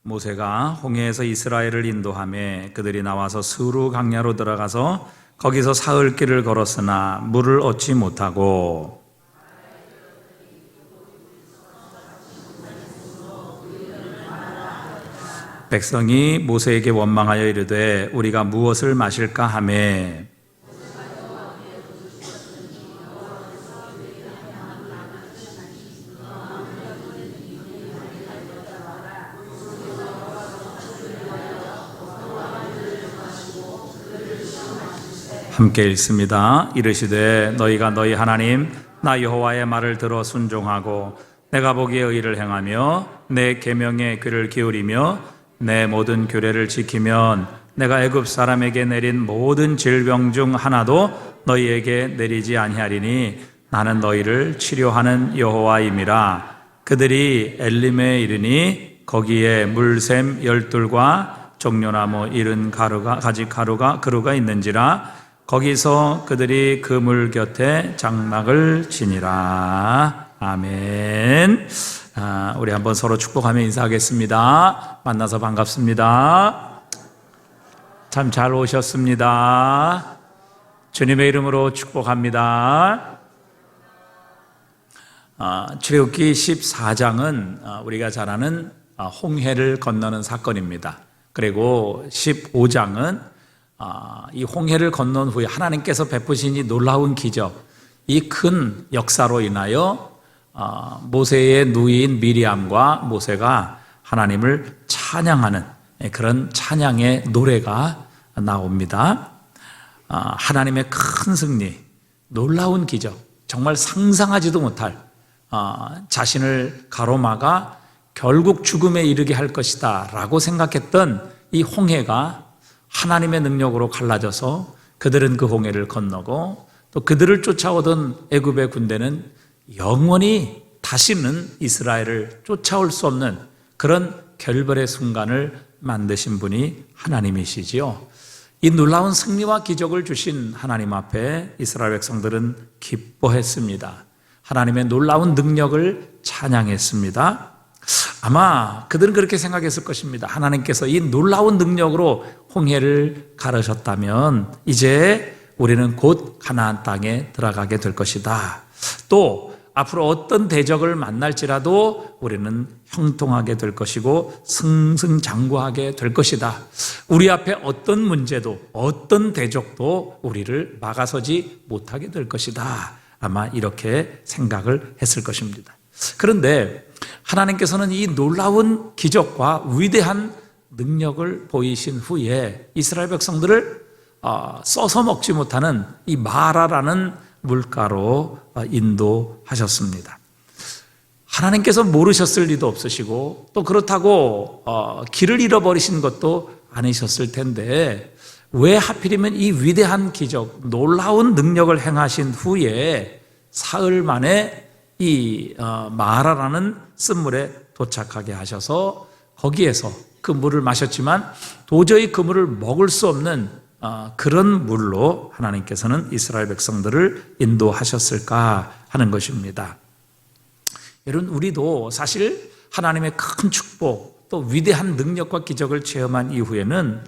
모세가 홍해에서 이스라엘을 인도하며 그들이 나와서 스루 강야로 들어가서 거기서 사흘 길을 걸었으나 물을 얻지 못하고 백성이 모세에게 원망하여 이르되 우리가 무엇을 마실까 하매 함께 읽습니다. 이르시되 너희가 너희 하나님 나 여호와의 말을 들어 순종하고 내가 보기에 의를 행하며 내 계명에 귀를 기울이며 내 모든 규례를 지키면 내가 애굽 사람에게 내린 모든 질병 중 하나도 너희에게 내리지 아니하리니 나는 너희를 치료하는 여호와임이라. 그들이 엘림에 이르니 거기에 물샘 12과 종려나무 70가루가 있는지라. 거기서 그들이 그 물 곁에 장막을 지니라. 아멘. 우리 한번 서로 축복하며 인사하겠습니다. 만나서 반갑습니다. 참 잘 오셨습니다. 주님의 이름으로 축복합니다. 출애굽기 14장은 우리가 잘 아는 홍해를 건너는 사건입니다. 그리고 15장은 이 홍해를 건넌 후에 하나님께서 베푸신 이 놀라운 기적, 이 큰 역사로 인하여 모세의 누이인 미리암과 모세가 하나님을 찬양하는 그런 찬양의 노래가 나옵니다. 하나님의 큰 승리, 놀라운 기적, 정말 상상하지도 못할 자신을 가로막아 결국 죽음에 이르게 할 것이다 라고 생각했던 이 홍해가 하나님의 능력으로 갈라져서 그들은 그 홍해를 건너고 또 그들을 쫓아오던 애굽의 군대는 영원히 다시는 이스라엘을 쫓아올 수 없는 그런 결별의 순간을 만드신 분이 하나님이시지요. 이 놀라운 승리와 기적을 주신 하나님 앞에 이스라엘 백성들은 기뻐했습니다. 하나님의 놀라운 능력을 찬양했습니다. 아마 그들은 그렇게 생각했을 것입니다. 하나님께서 이 놀라운 능력으로 홍해를 가르셨다면 이제 우리는 곧 가나안 땅에 들어가게 될 것이다. 또 앞으로 어떤 대적을 만날지라도 우리는 형통하게 될 것이고 승승장구하게 될 것이다. 우리 앞에 어떤 문제도 어떤 대적도 우리를 막아서지 못하게 될 것이다. 아마 이렇게 생각을 했을 것입니다. 그런데 하나님께서는 이 놀라운 기적과 위대한 능력을 보이신 후에 이스라엘 백성들을 써서 먹지 못하는 이 마라라는 물가로 인도하셨습니다. 하나님께서 모르셨을 리도 없으시고 또 그렇다고 길을 잃어버리신 것도 아니셨을 텐데 왜 하필이면 이 위대한 기적, 놀라운 능력을 행하신 후에 사흘 만에 이 마라라는 쓴물에 도착하게 하셔서 거기에서 그 물을 마셨지만 도저히 그 물을 먹을 수 없는 그런 물로 하나님께서는 이스라엘 백성들을 인도하셨을까 하는 것입니다. 여러분, 우리도 사실 하나님의 큰 축복 또 위대한 능력과 기적을 체험한 이후에는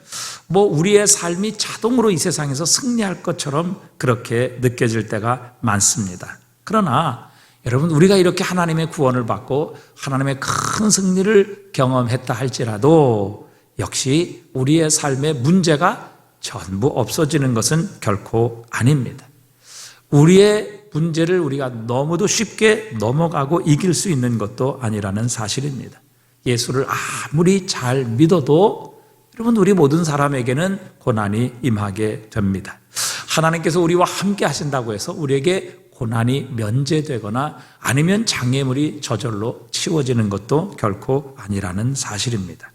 우리의 삶이 자동으로 이 세상에서 승리할 것처럼 그렇게 느껴질 때가 많습니다. 그러나 여러분, 우리가 이렇게 하나님의 구원을 받고 하나님의 큰 승리를 경험했다 할지라도 역시 우리의 삶의 문제가 전부 없어지는 것은 결코 아닙니다. 우리의 문제를 우리가 너무도 쉽게 넘어가고 이길 수 있는 것도 아니라는 사실입니다. 예수를 아무리 잘 믿어도 여러분, 우리 모든 사람에게는 고난이 임하게 됩니다. 하나님께서 우리와 함께 하신다고 해서 우리에게 고난이 면제되거나 아니면 장애물이 저절로 치워지는 것도 결코 아니라는 사실입니다.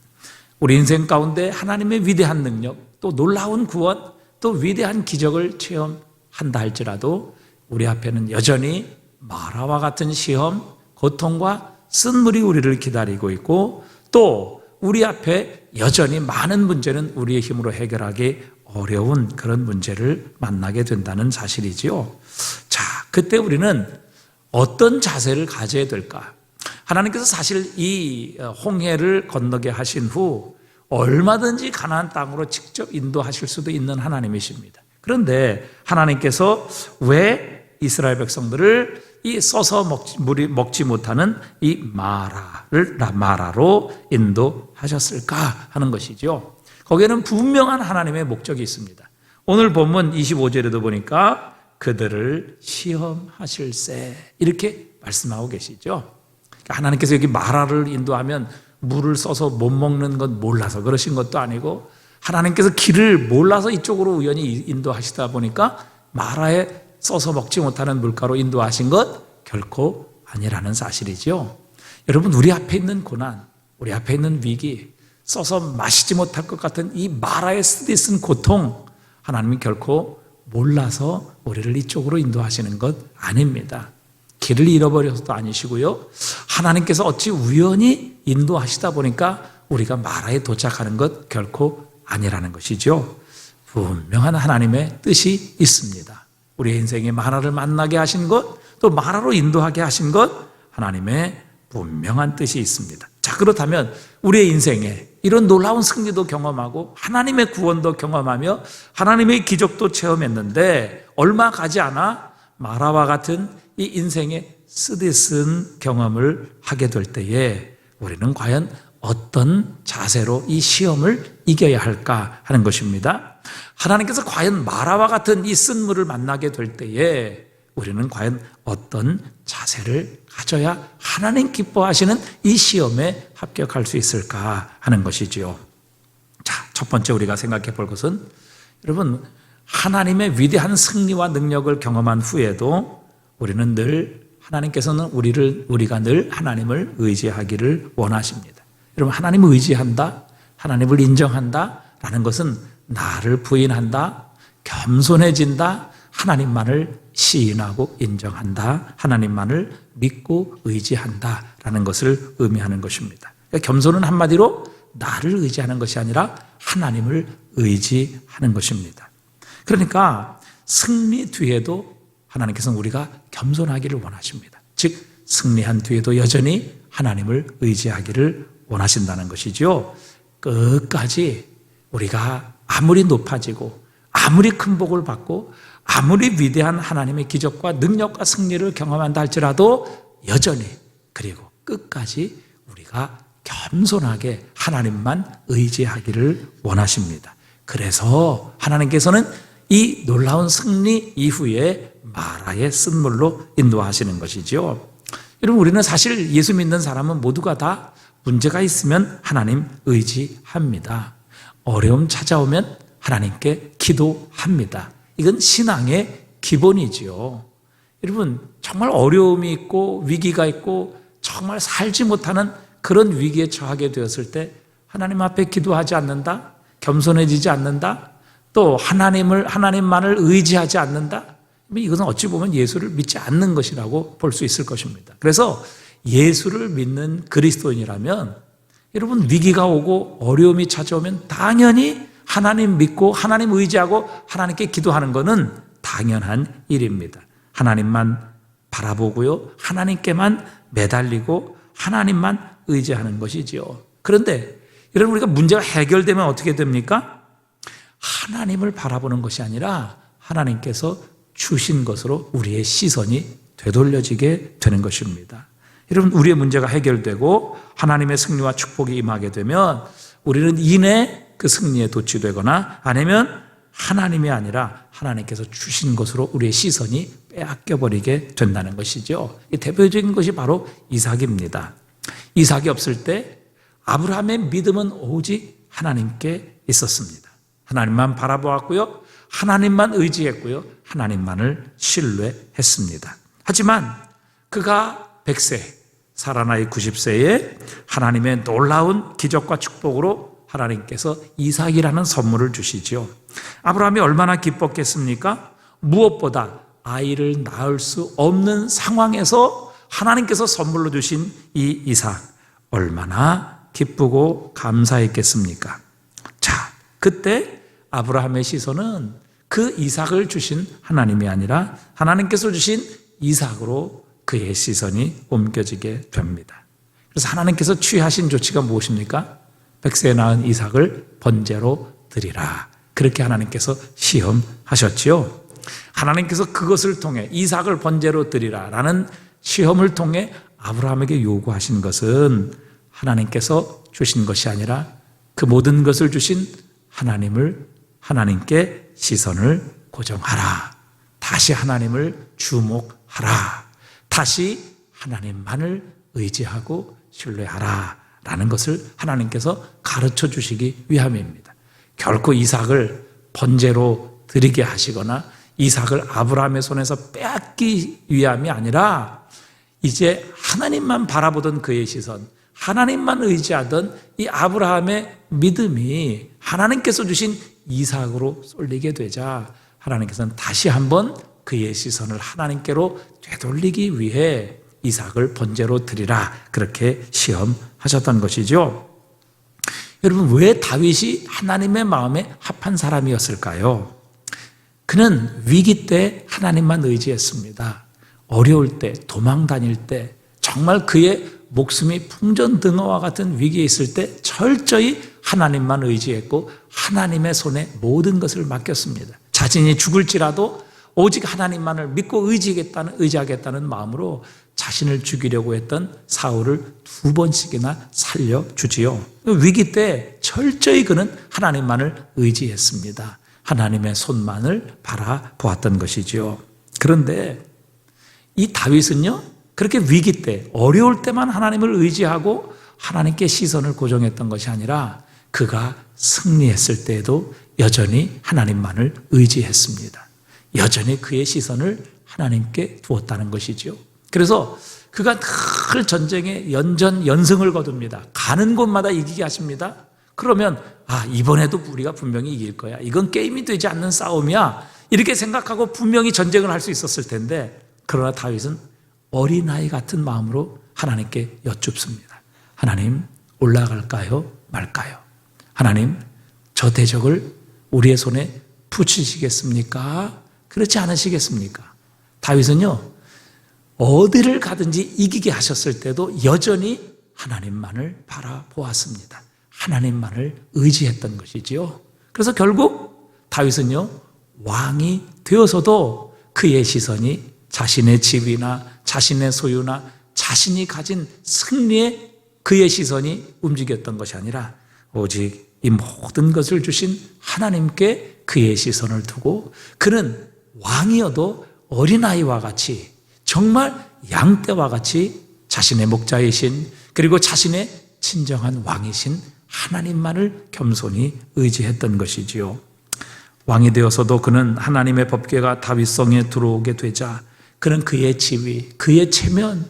우리 인생 가운데 하나님의 위대한 능력, 또 놀라운 구원, 또 위대한 기적을 체험한다 할지라도 우리 앞에는 여전히 마라와 같은 시험, 고통과 쓴물이 우리를 기다리고 있고 또 우리 앞에 여전히 많은 문제는 우리의 힘으로 해결하기 어려운 그런 문제를 만나게 된다는 사실이지요. 자, 그때 우리는 어떤 자세를 가져야 될까? 하나님께서 사실 이 홍해를 건너게 하신 후 얼마든지 가나안 땅으로 직접 인도하실 수도 있는 하나님이십니다. 그런데 하나님께서 왜 이스라엘 백성들을 이 써서 먹지 못하는 이 마라로 인도하셨을까 하는 것이죠. 거기에는 분명한 하나님의 목적이 있습니다. 오늘 본문 25절에도 보니까 그들을 시험하실세 이렇게 말씀하고 계시죠. 하나님께서 여기 마라를 인도하면 물을 써서 못 먹는 건 몰라서 그러신 것도 아니고 하나님께서 길을 몰라서 이쪽으로 우연히 인도하시다 보니까 마라에 써서 먹지 못하는 물가로 인도하신 것 결코 아니라는 사실이죠. 여러분, 우리 앞에 있는 고난, 우리 앞에 있는 위기, 써서 마시지 못할 것 같은 이 마라에 쓰디쓴 고통, 하나님이 결코 몰라서 우리를 이쪽으로 인도하시는 것 아닙니다. 길을 잃어버려서도 아니시고요. 하나님께서 어찌 우연히 인도하시다 보니까 우리가 마라에 도착하는 것 결코 아니라는 것이죠. 분명한 하나님의 뜻이 있습니다. 우리의 인생에 마라를 만나게 하신 것, 또 마라로 인도하게 하신 것, 하나님의 분명한 뜻이 있습니다. 자, 그렇다면 우리의 인생에 이런 놀라운 승리도 경험하고 하나님의 구원도 경험하며 하나님의 기적도 체험했는데 얼마 가지 않아 마라와 같은 이 인생의 쓰디쓴 경험을 하게 될 때에 우리는 과연 어떤 자세로 이 시험을 이겨야 할까 하는 것입니다. 하나님께서 과연 마라와 같은 이 쓴물을 만나게 될 때에 우리는 과연 어떤 자세를 가져야 하나님 기뻐하시는 이 시험에 합격할 수 있을까 하는 것이지요. 자, 첫 번째 우리가 생각해 볼 것은, 여러분, 하나님의 위대한 승리와 능력을 경험한 후에도 우리는 늘, 하나님께서는 우리가 늘 하나님을 의지하기를 원하십니다. 여러분, 하나님을 의지한다, 하나님을 인정한다 라는 것은 나를 부인한다, 겸손해진다, 하나님만을 시인하고 인정한다, 하나님만을 믿고 의지한다 라는 것을 의미하는 것입니다. 그러니까 겸손은 한마디로 나를 의지하는 것이 아니라 하나님을 의지하는 것입니다. 그러니까 승리 뒤에도 하나님께서는 우리가 겸손하기를 원하십니다. 즉 승리한 뒤에도 여전히 하나님을 의지하기를 원하신다는 것이죠. 끝까지 우리가 아무리 높아지고 아무리 큰 복을 받고 아무리 위대한 하나님의 기적과 능력과 승리를 경험한다 할지라도 여전히, 그리고 끝까지 우리가 겸손하게 하나님만 의지하기를 원하십니다. 그래서 하나님께서는 이 놀라운 승리 이후에 마라의 쓴물로 인도하시는 것이죠. 여러분, 우리는 사실 예수 믿는 사람은 모두가 다 문제가 있으면 하나님 의지합니다. 어려움 찾아오면 하나님께 기도합니다. 이건 신앙의 기본이지요. 여러분, 정말 어려움이 있고 위기가 있고 정말 살지 못하는 그런 위기에 처하게 되었을 때 하나님 앞에 기도하지 않는다, 겸손해지지 않는다, 또 하나님만을 의지하지 않는다, 이것은 어찌 보면 예수를 믿지 않는 것이라고 볼 수 있을 것입니다. 그래서 예수를 믿는 그리스도인이라면 여러분, 위기가 오고 어려움이 찾아오면 당연히 하나님 믿고 하나님 의지하고 하나님께 기도하는 것은 당연한 일입니다. 하나님만 바라보고요, 하나님께만 매달리고 하나님만 의지하는 것이지요. 그런데 여러분, 우리가 문제가 해결되면 어떻게 됩니까? 하나님을 바라보는 것이 아니라 하나님께서 주신 것으로 우리의 시선이 되돌려지게 되는 것입니다. 여러분, 우리의 문제가 해결되고 하나님의 승리와 축복이 임하게 되면 우리는 이내 그 승리에 도취되거나 아니면 하나님이 아니라 하나님께서 주신 것으로 우리의 시선이 빼앗겨버리게 된다는 것이죠. 이 대표적인 것이 바로 이삭입니다. 이삭이 없을 때 아브라함의 믿음은 오직 하나님께 있었습니다. 하나님만 바라보았고요, 하나님만 의지했고요, 하나님만을 신뢰했습니다. 하지만 그가 100세, 사라 나이 90세에 하나님의 놀라운 기적과 축복으로 하나님께서 이삭이라는 선물을 주시죠. 아브라함이 얼마나 기뻤겠습니까? 무엇보다 아이를 낳을 수 없는 상황에서 하나님께서 선물로 주신 이 이삭, 얼마나 기쁘고 감사했겠습니까? 자, 그때 아브라함의 시선은 그 이삭을 주신 하나님이 아니라 하나님께서 주신 이삭으로 그의 시선이 옮겨지게 됩니다. 그래서 하나님께서 취하신 조치가 무엇입니까? 백세에 낳은 이삭을 번제로 드리라. 그렇게 하나님께서 시험하셨지요. 하나님께서 그것을 통해 이삭을 번제로 드리라 라는 시험을 통해 아브라함에게 요구하신 것은 하나님께서 주신 것이 아니라 그 모든 것을 주신 하나님께 시선을 고정하라. 다시 하나님을 주목하라. 다시 하나님만을 의지하고 신뢰하라 라는 것을 하나님께서 가르쳐 주시기 위함입니다. 결코 이삭을 번제로 드리게 하시거나 이삭을 아브라함의 손에서 빼앗기 위함이 아니라 이제 하나님만 바라보던 그의 시선, 하나님만 의지하던 이 아브라함의 믿음이 하나님께서 주신 이삭으로 쏠리게 되자 하나님께서는 다시 한번 그의 시선을 하나님께로 되돌리기 위해 이삭을 번제로 드리라 그렇게 시험하셨던 것이죠. 여러분, 왜 다윗이 하나님의 마음에 합한 사람이었을까요? 그는 위기 때 하나님만 의지했습니다. 어려울 때, 도망 다닐 때, 정말 그의 목숨이 풍전등화와 같은 위기에 있을 때 철저히 하나님만 의지했고 하나님의 손에 모든 것을 맡겼습니다. 자신이 죽을지라도 오직 하나님만을 믿고 의지하겠다는 마음으로 자신을 죽이려고 했던 사울을 2번씩이나 살려주지요. 위기 때 철저히 그는 하나님만을 의지했습니다. 하나님의 손만을 바라보았던 것이지요. 그런데 이 다윗은요, 그렇게 위기 때, 어려울 때만 하나님을 의지하고 하나님께 시선을 고정했던 것이 아니라 그가 승리했을 때에도 여전히 하나님만을 의지했습니다. 여전히 그의 시선을 하나님께 두었다는 것이죠. 그래서 그가 늘 전쟁에 연승을 거둡니다. 가는 곳마다 이기게 하십니다. 그러면 이번에도 우리가 분명히 이길 거야. 이건 게임이 되지 않는 싸움이야. 이렇게 생각하고 분명히 전쟁을 할 수 있었을 텐데, 그러나 다윗은 어린아이 같은 마음으로 하나님께 여쭙습니다. 하나님, 올라갈까요? 말까요? 하나님, 저 대적을 우리의 손에 붙이시겠습니까? 그렇지 않으시겠습니까? 다윗은요, 어디를 가든지 이기게 하셨을 때도 여전히 하나님만을 바라보았습니다. 하나님만을 의지했던 것이지요. 그래서 결국 다윗은요, 왕이 되어서도 그의 시선이 자신의 집이나 자신의 소유나 자신이 가진 승리에 그의 시선이 움직였던 것이 아니라 오직 이 모든 것을 주신 하나님께 그의 시선을 두고 그는 왕이어도 어린아이와 같이 정말 양떼와 같이 자신의 목자이신 그리고 자신의 친정한 왕이신 하나님만을 겸손히 의지했던 것이지요. 왕이 되어서도 그는 하나님의 법궤가 다윗성에 들어오게 되자 그는 그의 지위, 그의 체면,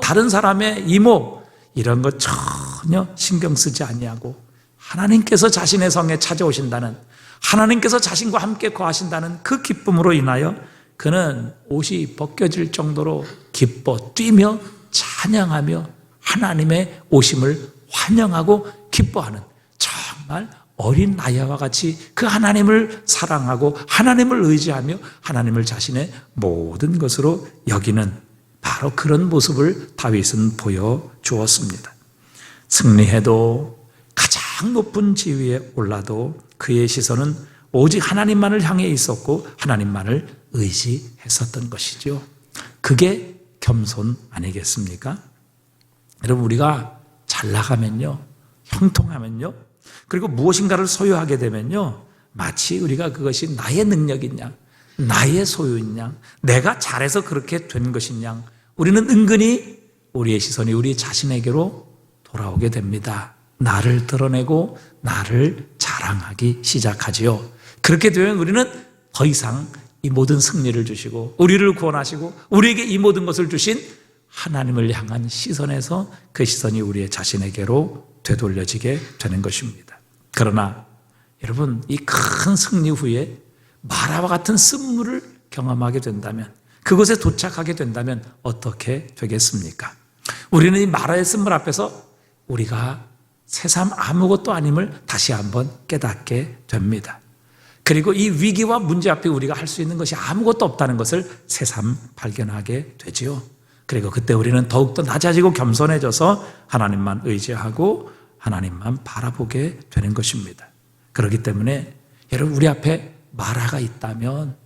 다른 사람의 이모 이런 것 전혀 신경 쓰지 아니하고 하나님께서 자신의 성에 찾아오신다는, 하나님께서 자신과 함께 거하신다는 그 기쁨으로 인하여 그는 옷이 벗겨질 정도로 기뻐 뛰며 찬양하며 하나님의 오심을 환영하고 기뻐하는 정말 어린 아이와 같이 그 하나님을 사랑하고 하나님을 의지하며 하나님을 자신의 모든 것으로 여기는 바로 그런 모습을 다윗은 보여주었습니다. 승리해도 가장 높은 지위에 올라도 그의 시선은 오직 하나님만을 향해 있었고 하나님만을 의지했었던 것이죠. 그게 겸손 아니겠습니까? 여러분, 우리가 잘 나가면요, 형통하면요, 그리고 무엇인가를 소유하게 되면요, 마치 우리가 그것이 나의 능력이냐, 나의 소유냐, 내가 잘해서 그렇게 된 것이냐, 우리는 은근히 우리의 시선이 우리 자신에게로 돌아오게 됩니다. 나를 드러내고 나를 자랑하기 시작하지요. 그렇게 되면 우리는 더 이상 이 모든 승리를 주시고 우리를 구원하시고 우리에게 이 모든 것을 주신 하나님을 향한 시선에서 그 시선이 우리의 자신에게로 되돌려지게 되는 것입니다. 그러나 여러분, 이 큰 승리 후에 마라와 같은 쓴물을 경험하게 된다면, 그곳에 도착하게 된다면 어떻게 되겠습니까? 우리는 이 마라의 쓴물 앞에서 우리가 새삼 아무것도 아님을 다시 한번 깨닫게 됩니다. 그리고 이 위기와 문제 앞에 우리가 할 수 있는 것이 아무것도 없다는 것을 새삼 발견하게 되지요. 그리고 그때 우리는 더욱더 낮아지고 겸손해져서 하나님만 의지하고 하나님만 바라보게 되는 것입니다. 그렇기 때문에 여러분, 우리 앞에 마라가 있다면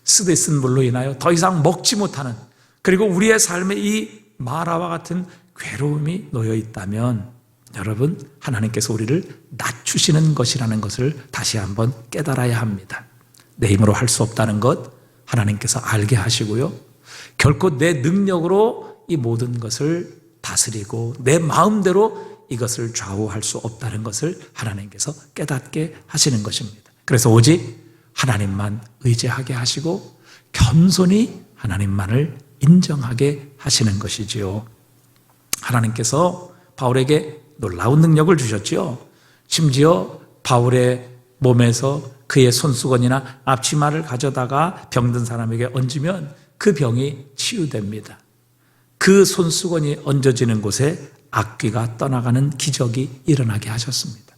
습에 쓴 물로 인하여 더 이상 먹지 못하는, 그리고 우리의 삶에 이 마라와 같은 괴로움이 놓여 있다면 여러분, 하나님께서 우리를 낮추시는 것이라는 것을 다시 한번 깨달아야 합니다. 내 힘으로 할 수 없다는 것 하나님께서 알게 하시고요, 결코 내 능력으로 이 모든 것을 다스리고 내 마음대로 이것을 좌우할 수 없다는 것을 하나님께서 깨닫게 하시는 것입니다. 그래서 오직 하나님만 의지하게 하시고 겸손히 하나님만을 인정하게 하시는 것이지요. 하나님께서 바울에게 놀라운 능력을 주셨지요. 심지어 바울의 몸에서 그의 손수건이나 앞치마를 가져다가 병든 사람에게 얹으면 그 병이 치유됩니다. 그 손수건이 얹어지는 곳에 악귀가 떠나가는 기적이 일어나게 하셨습니다.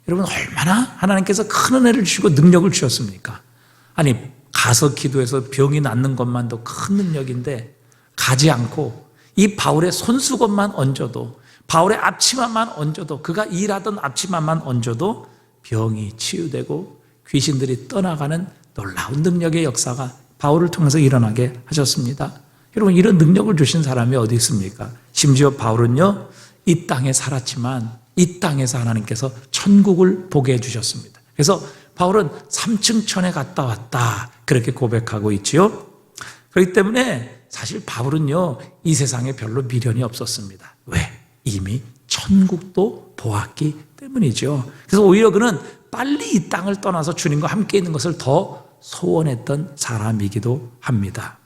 여러분, 얼마나 하나님께서 큰 은혜를 주시고 능력을 주셨습니까? 아니, 가서 기도해서 병이 낫는 것만도 큰 능력인데 가지 않고 이 바울의 손수건만 얹어도, 바울의 앞치마만 얹어도, 그가 일하던 앞치마만 얹어도 병이 치유되고 귀신들이 떠나가는 놀라운 능력의 역사가 바울을 통해서 일어나게 하셨습니다. 여러분, 이런 능력을 주신 사람이 어디 있습니까? 심지어 바울은요, 이 땅에 살았지만 이 땅에서 하나님께서 천국을 보게 해주셨습니다. 그래서 바울은 3층 천에 갔다 왔다, 그렇게 고백하고 있지요. 그렇기 때문에 사실 바울은요, 이 세상에 별로 미련이 없었습니다. 왜? 이미 천국도 보았기 때문이죠. 그래서 오히려 그는 빨리 이 땅을 떠나서 주님과 함께 있는 것을 더 소원했던 사람이기도 합니다.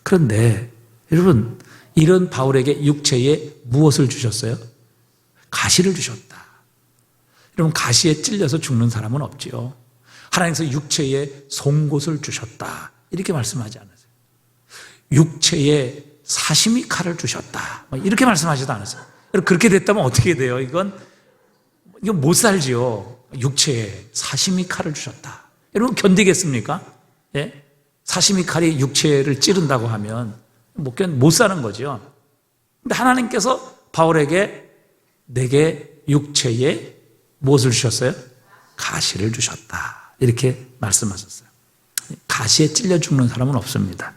그런데 여러분, 이런 바울에게 육체에 무엇을 주셨어요? 가시를 주셨다. 여러분, 가시에 찔려서 죽는 사람은 없지요. 하나님께서 육체에 송곳을 주셨다, 이렇게 말씀하지 않으세요. 육체에 사시미 칼을 주셨다, 이렇게 말씀하지도 않으세요. 여러분, 그렇게 됐다면 어떻게 돼요? 이건 못 살지요. 육체에 사시미 칼을 주셨다. 여러분, 견디겠습니까? 예? 사시미 칼이 육체를 찌른다고 하면 못 사는 거죠. 근데 하나님께서 바울에게 내게 육체에 무엇을 주셨어요? 가시를 주셨다, 이렇게 말씀하셨어요. 가시에 찔려 죽는 사람은 없습니다.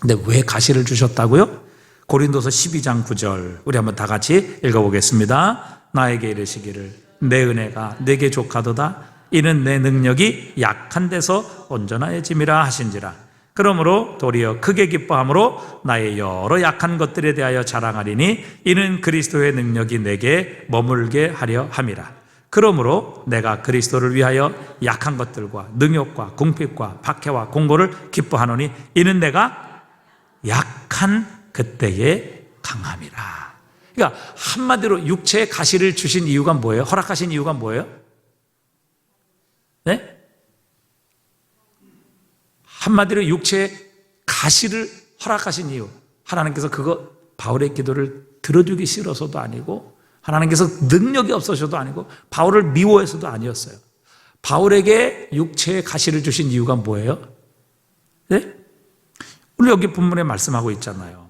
근데 왜 가시를 주셨다고요? 고린도서 12장 9절 우리 한번 다 같이 읽어보겠습니다. 나에게 이르시기를 내 은혜가 내게 족하도다. 이는 내 능력이 약한 데서 온전하여짐이라 하신지라. 그러므로 도리어 크게 기뻐함으로 나의 여러 약한 것들에 대하여 자랑하리니 이는 그리스도의 능력이 내게 머물게 하려 함이라. 그러므로 내가 그리스도를 위하여 약한 것들과 능욕과 궁핍과 박해와 공고를 기뻐하노니 이는 내가 약한 그때에 강함이라. 그러니까 한마디로 육체의 가시를 주신 이유가 뭐예요? 허락하신 이유가 뭐예요? 네? 한마디로 육체의 가시를 허락하신 이유, 하나님께서 그거 바울의 기도를 들어주기 싫어서도 아니고, 하나님께서 능력이 없어서도 아니고, 바울을 미워해서도 아니었어요. 바울에게 육체의 가시를 주신 이유가 뭐예요? 네? 우리 여기 본문에 말씀하고 있잖아요.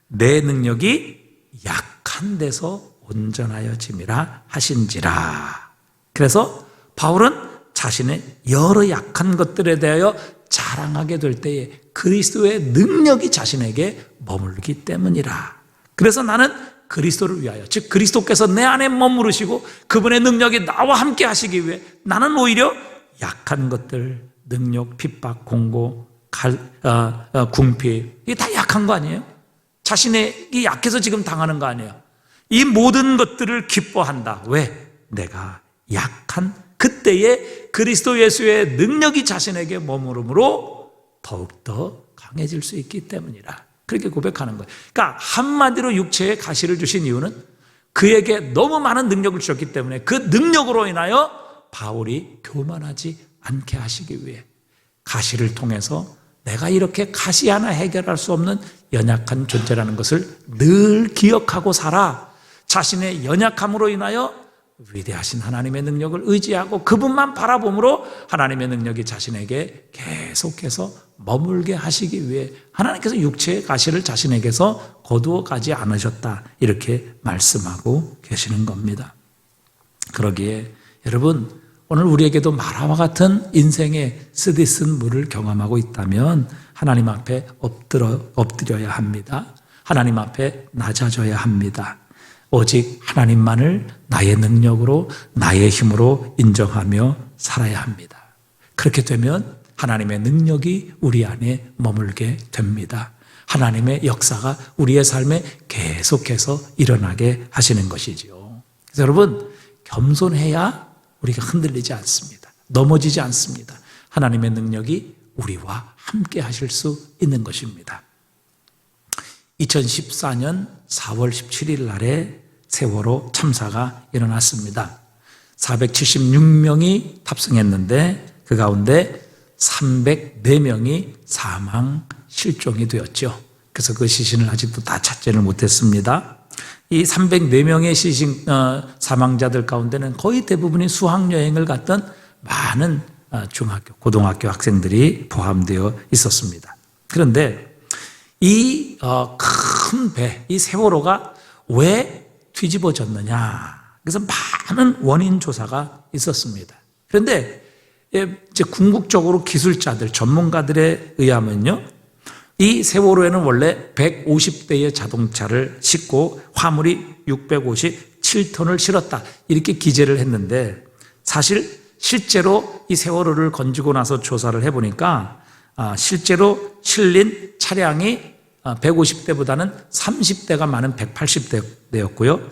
내 능력이 약한 데서 온전하여짐이라 하신지라. 그래서 바울은 자신의 여러 약한 것들에 대하여 자랑하게 될 때에 그리스도의 능력이 자신에게 머물기 때문이라. 그래서 나는 그리스도를 위하여, 즉 그리스도께서 내 안에 머무르시고 그분의 능력이 나와 함께 하시기 위해 나는 오히려 약한 것들, 능력, 핍박, 공고, 궁핍, 이게 다 약한 거 아니에요? 자신이 약해서 지금 당하는 거 아니에요? 이 모든 것들을 기뻐한다. 왜? 내가 약한 그때에 그리스도 예수의 능력이 자신에게 머무름으로 더욱더 강해질 수 있기 때문이라. 그렇게 고백하는 거예요. 그러니까 한마디로 육체에 가시를 주신 이유는 그에게 너무 많은 능력을 주셨기 때문에 그 능력으로 인하여 바울이 교만하지 않게 하시기 위해 가시를 통해서 내가 이렇게 가시 하나 해결할 수 없는 연약한 존재라는 것을 늘 기억하고 살아. 자신의 연약함으로 인하여 위대하신 하나님의 능력을 의지하고 그분만 바라봄으로 하나님의 능력이 자신에게 계속해서 머물게 하시기 위해 하나님께서 육체의 가시를 자신에게서 거두어 가지 않으셨다, 이렇게 말씀하고 계시는 겁니다. 그러기에 여러분, 오늘 우리에게도 마라와 같은 인생의 쓰디쓴 물을 경험하고 있다면 하나님 앞에 엎드려야 합니다. 하나님 앞에 낮아져야 합니다. 오직 하나님만을 나의 능력으로, 나의 힘으로 인정하며 살아야 합니다. 그렇게 되면 하나님의 능력이 우리 안에 머물게 됩니다. 하나님의 역사가 우리의 삶에 계속해서 일어나게 하시는 것이지요. 그래서 여러분, 겸손해야 우리가 흔들리지 않습니다. 넘어지지 않습니다. 하나님의 능력이 우리와 함께 하실 수 있는 것입니다. 2014년 4월 17일 날에 세월호 참사가 일어났습니다. 476명이 탑승했는데 그 가운데 304명이 사망 실종이 되었죠. 그래서 그 시신을 아직도 다 찾지를 못했습니다. 이 304명의 사망자들 가운데는 거의 대부분이 수학여행을 갔던 많은 중학교, 고등학교 학생들이 포함되어 있었습니다. 그런데 이 큰 배, 이 세월호가 왜 뒤집어졌느냐? 그래서 많은 원인 조사가 있었습니다. 그런데 이제 궁극적으로 기술자들, 전문가들에 의하면요, 이 세월호에는 원래 150대의 자동차를 싣고 화물이 657톤을 실었다, 이렇게 기재를 했는데, 사실 실제로 이 세월호를 건지고 나서 조사를 해보니까 실제로 실린 차량이 150대보다는 30대가 많은 180대였고요.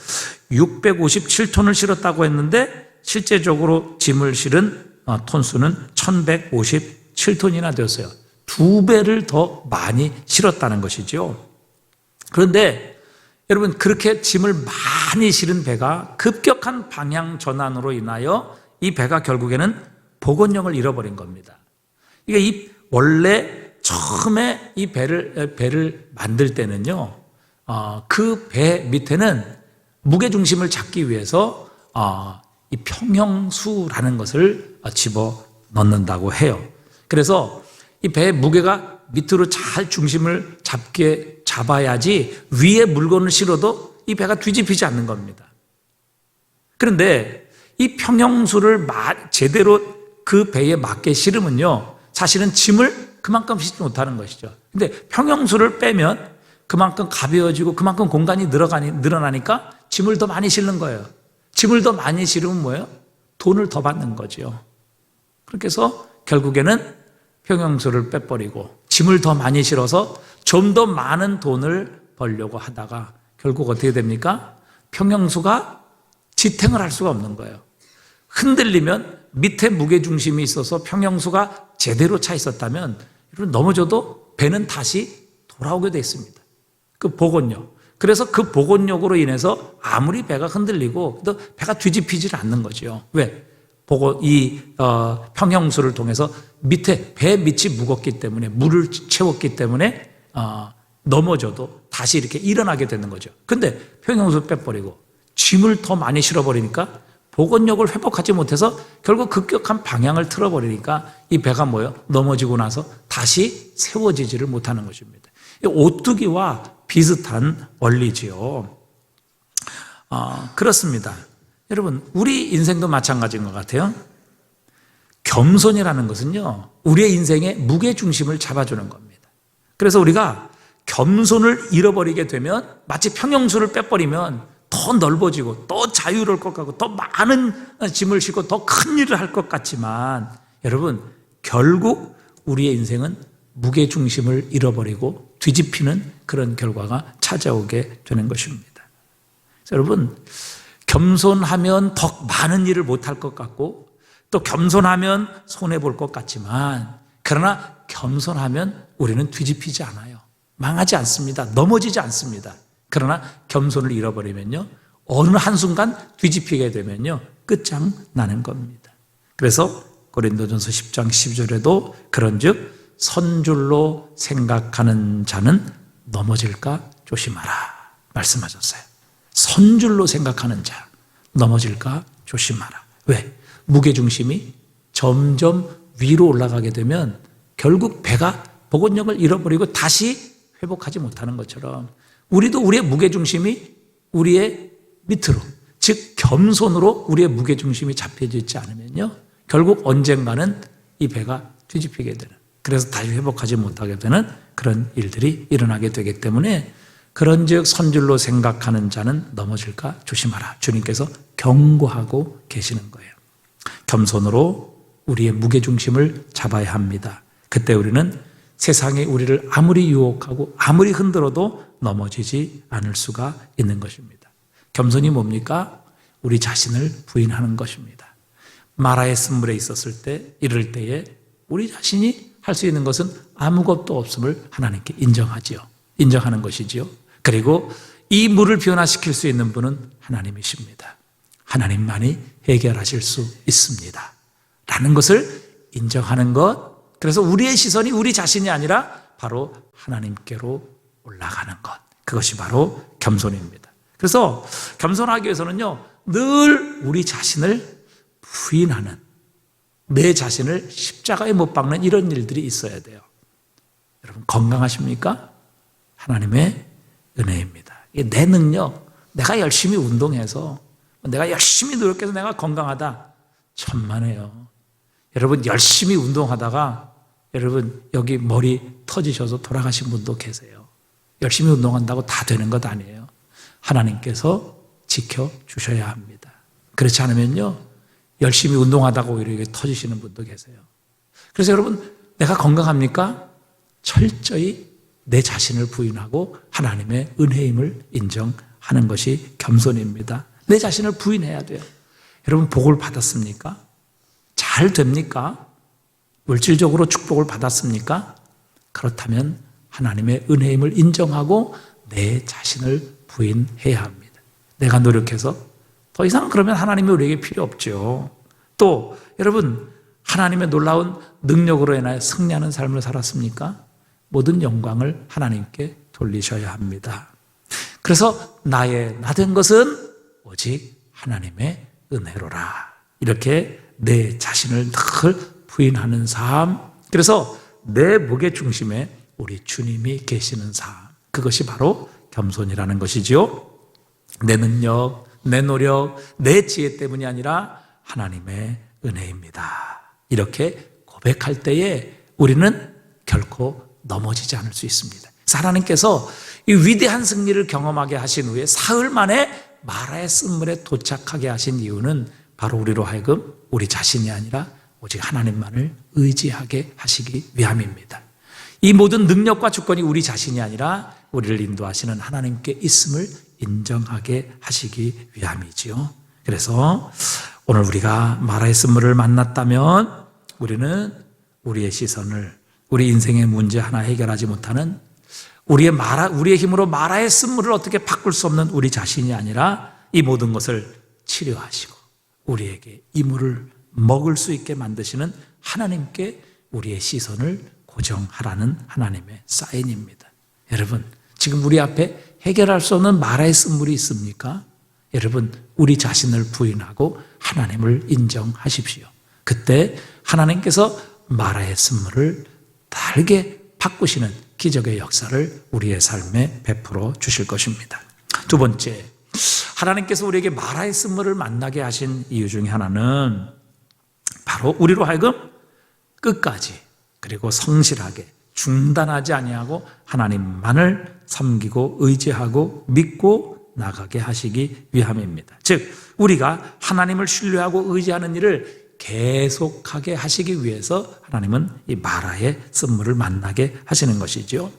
657톤을 실었다고 했는데 실제적으로 짐을 실은 톤수는 1157톤이나 되었어요. 2배를 더 많이 실었다는 것이죠. 그런데 여러분, 그렇게 짐을 많이 실은 배가 급격한 방향 전환으로 인하여 이 배가 결국에는 복원력을 잃어버린 겁니다. 이 원래 처음에 이 배를 만들 때는요, 그 배 밑에는 무게중심을 잡기 위해서 이 평형수라는 것을 집어 넣는다고 해요. 그래서 이 배의 무게가 밑으로 잘 중심을 잡아야지 위에 물건을 실어도 이 배가 뒤집히지 않는 겁니다. 그런데 이 평형수를 제대로 그 배에 맞게 실으면요, 사실은 짐을 그만큼 싣지 못하는 것이죠. 근데 평형수를 빼면 그만큼 가벼워지고 그만큼 공간이 늘어나니까 짐을 더 많이 실는 거예요. 짐을 더 많이 실으면 뭐예요? 돈을 더 받는 거죠. 그렇게 해서 결국에는 평형수를 빼버리고 짐을 더 많이 실어서 좀 더 많은 돈을 벌려고 하다가 결국 어떻게 됩니까? 평형수가 지탱을 할 수가 없는 거예요. 흔들리면 밑에 무게중심이 있어서 평형수가 제대로 차 있었다면 넘어져도 배는 다시 돌아오게 돼 있습니다. 그 복원력. 그래서 그 복원력으로 인해서 아무리 배가 흔들리고 또 배가 뒤집히질 않는 거죠. 왜? 평형수를 통해서 배 밑이 무겁기 때문에, 물을 채웠기 때문에 넘어져도 다시 이렇게 일어나게 되는 거죠. 근데 평형수 빼버리고 짐을 더 많이 실어버리니까 복원력을 회복하지 못해서 결국 급격한 방향을 틀어버리니까 이 배가 넘어지고 나서 다시 세워지지를 못하는 것입니다. 오뚜기와 비슷한 원리지요. 그렇습니다. 여러분, 우리 인생도 마찬가지인 것 같아요. 겸손이라는 것은요, 우리의 인생의 무게중심을 잡아주는 겁니다. 그래서 우리가 겸손을 잃어버리게 되면 마치 평형수를 빼버리면 더 넓어지고 더 자유로울 것 같고 더 많은 짐을 싣고 더 큰 일을 할 것 같지만, 여러분, 결국 우리의 인생은 무게중심을 잃어버리고 뒤집히는 그런 결과가 찾아오게 되는 것입니다. 여러분, 겸손하면 더 많은 일을 못할 것 같고 또 겸손하면 손해볼 것 같지만, 그러나 겸손하면 우리는 뒤집히지 않아요. 망하지 않습니다. 넘어지지 않습니다. 그러나 겸손을 잃어버리면요, 어느 한순간 뒤집히게 되면요, 끝장나는 겁니다. 그래서 고린도전서 10장 12절에도 그런즉 선줄로 생각하는 자는 넘어질까 조심하라 말씀하셨어요. 선줄로 생각하는 자, 넘어질까 조심하라. 왜? 무게중심이 점점 위로 올라가게 되면 결국 배가 복원력을 잃어버리고 다시 회복하지 못하는 것처럼 우리도 우리의 무게중심이 우리의 밑으로, 즉 겸손으로 우리의 무게중심이 잡혀져 있지 않으면요, 결국 언젠가는 이 배가 뒤집히게 되는, 그래서 다시 회복하지 못하게 되는 그런 일들이 일어나게 되기 때문에 그런즉 선줄로 생각하는 자는 넘어질까 조심하라. 주님께서 경고하고 계시는 거예요. 겸손으로 우리의 무게중심을 잡아야 합니다. 그때 우리는 세상이 우리를 아무리 유혹하고 아무리 흔들어도 넘어지지 않을 수가 있는 것입니다. 겸손이 뭡니까? 우리 자신을 부인하는 것입니다. 마라의 쓴물에 있었을 때, 이럴 때에 우리 자신이 할 수 있는 것은 아무것도 없음을 하나님께 인정하지요. 인정하는 것이지요. 그리고 이 물을 변화시킬 수 있는 분은 하나님이십니다. 하나님만이 해결하실 수 있습니다. 라는 것을 인정하는 것. 그래서 우리의 시선이 우리 자신이 아니라 바로 하나님께로 올라가는 것. 그것이 바로 겸손입니다. 그래서 겸손하기 위해서는요, 늘 우리 자신을 부인하는, 내 자신을 십자가에 못 박는 이런 일들이 있어야 돼요. 여러분 건강하십니까? 하나님의 은혜입니다. 이게 내 능력, 내가 열심히 운동해서, 내가 열심히 노력해서 내가 건강하다. 천만에요. 여러분 열심히 운동하다가 여러분 여기 머리 터지셔서 돌아가신 분도 계세요. 열심히 운동한다고 다 되는 것 아니에요. 하나님께서 지켜주셔야 합니다. 그렇지 않으면요, 열심히 운동하다가 오히려 이렇게 터지시는 분도 계세요. 그래서 여러분, 내가 건강합니까? 철저히 내 자신을 부인하고 하나님의 은혜임을 인정하는 것이 겸손입니다. 내 자신을 부인해야 돼요. 여러분 복을 받았습니까? 잘 됩니까? 물질적으로 축복을 받았습니까? 그렇다면 하나님의 은혜임을 인정하고 내 자신을 부인해야 합니다. 내가 노력해서 더 이상 그러면 하나님이 우리에게 필요 없죠. 또 여러분 하나님의 놀라운 능력으로 인하여 승리하는 삶을 살았습니까? 모든 영광을 하나님께 돌리셔야 합니다. 그래서 나의 나 된 것은 오직 하나님의 은혜로라. 이렇게 내 자신을 늘 부인하는 삶. 그래서 내 무게중심에 우리 주님이 계시는 삶. 그것이 바로 겸손이라는 것이지요. 내 능력, 내 노력, 내 지혜 때문이 아니라 하나님의 은혜입니다. 이렇게 고백할 때에 우리는 결코 넘어지지 않을 수 있습니다. 하나님께서 이 위대한 승리를 경험하게 하신 후에 사흘 만에 마라의 쓴물에 도착하게 하신 이유는 바로 우리로 하여금 우리 자신이 아니라 오직 하나님만을 의지하게 하시기 위함입니다. 이 모든 능력과 주권이 우리 자신이 아니라 우리를 인도하시는 하나님께 있음을 인정하게 하시기 위함이지요. 그래서 오늘 우리가 마라의 쓴물을 만났다면 우리는 우리의 시선을, 우리 인생의 문제 하나 해결하지 못하는 우리의 힘으로 마라의 쓴물을 어떻게 바꿀 수 없는 우리 자신이 아니라 이 모든 것을 치료하시고 우리에게 이 물을 먹을 수 있게 만드시는 하나님께 우리의 시선을 고정하라는 하나님의 사인입니다. 여러분, 지금 우리 앞에 해결할 수 없는 마라의 쓴물이 있습니까? 여러분, 우리 자신을 부인하고 하나님을 인정하십시오. 그때 하나님께서 마라의 쓴물을 달게 바꾸시는 기적의 역사를 우리의 삶에 베풀어 주실 것입니다. 두 번째, 하나님께서 우리에게 마라의 쓴물을 만나게 하신 이유 중에 하나는 바로 우리로 하여금 끝까지 그리고 성실하게 중단하지 아니하고 하나님만을 섬기고 의지하고 믿고 나가게 하시기 위함입니다. 즉 우리가 하나님을 신뢰하고 의지하는 일을 계속하게 하시기 위해서 하나님은 이 마라의 쓴물을 만나게 하시는 것이죠.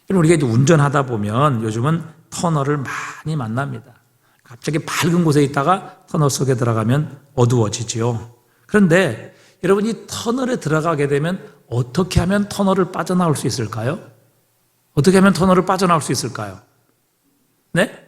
우리가 이제 운전하다 보면 요즘은 터널을 많이 만납니다. 갑자기 밝은 곳에 있다가 터널 속에 들어가면 어두워지지요. 그런데 여러분, 이 터널에 들어가게 되면 어떻게 하면 터널을 빠져나올 수 있을까요? 어떻게 하면 터널을 빠져나올 수 있을까요? 네?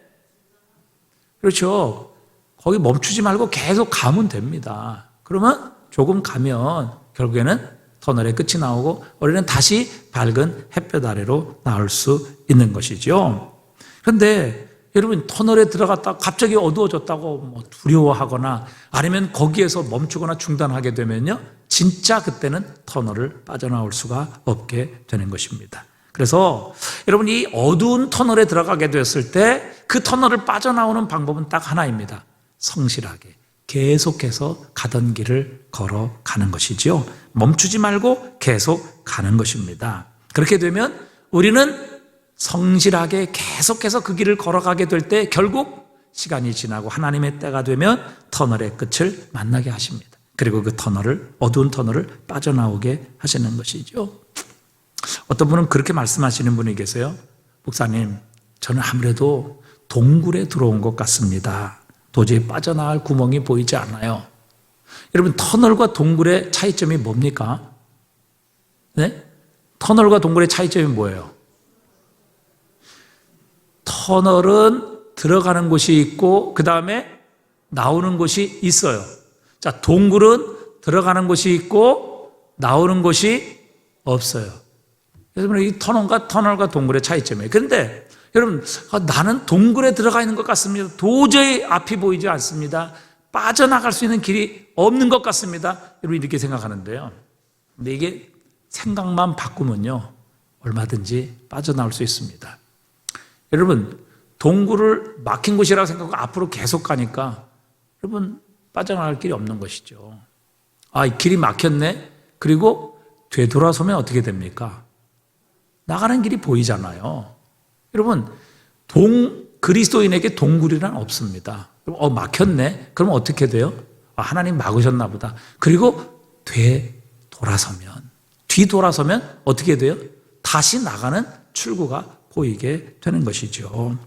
그렇죠. 거기 멈추지 말고 계속 가면 됩니다. 그러면 조금 가면 결국에는 터널의 끝이 나오고 우리는 다시 밝은 햇볕 아래로 나올 수 있는 것이죠. 그런데 여러분 터널에 들어갔다 갑자기 어두워졌다고 뭐 두려워하거나 아니면 거기에서 멈추거나 중단하게 되면요, 진짜 그때는 터널을 빠져나올 수가 없게 되는 것입니다. 그래서 여러분 이 어두운 터널에 들어가게 되었을 때 그 터널을 빠져나오는 방법은 딱 하나입니다. 성실하게 계속해서 가던 길을 걸어가는 것이죠. 멈추지 말고 계속 가는 것입니다. 그렇게 되면 우리는 성실하게 계속해서 그 길을 걸어가게 될 때 결국 시간이 지나고 하나님의 때가 되면 터널의 끝을 만나게 하십니다. 그리고 그 터널을, 어두운 터널을 빠져나오게 하시는 것이죠. 어떤 분은 그렇게 말씀하시는 분이 계세요. 목사님, 저는 아무래도 동굴에 들어온 것 같습니다. 도저히 빠져나갈 구멍이 보이지 않아요. 여러분, 터널과 동굴의 차이점이 뭡니까? 네? 터널과 동굴의 차이점이 뭐예요? 터널은 들어가는 곳이 있고 그 다음에 나오는 곳이 있어요. 자, 동굴은 들어가는 곳이 있고 나오는 곳이 없어요. 그래서 이 터널과 동굴의 차이점이에요. 그런데 여러분, 나는 동굴에 들어가 있는 것 같습니다. 도저히 앞이 보이지 않습니다. 빠져나갈 수 있는 길이 없는 것 같습니다. 여러분 이렇게 생각하는데요. 근데 이게 생각만 바꾸면요, 얼마든지 빠져나올 수 있습니다. 여러분, 동굴을 막힌 곳이라고 생각하고 앞으로 계속 가니까 여러분 빠져나갈 길이 없는 것이죠. 이 길이 막혔네. 그리고 되돌아서면 어떻게 됩니까? 나가는 길이 보이잖아요. 여러분, 그리스도인에게 동굴이란 없습니다. 막혔네. 그럼 어떻게 돼요? 하나님 막으셨나 보다. 그리고 뒤돌아서면 어떻게 돼요? 다시 나가는 출구가 보이게 되는 것이죠.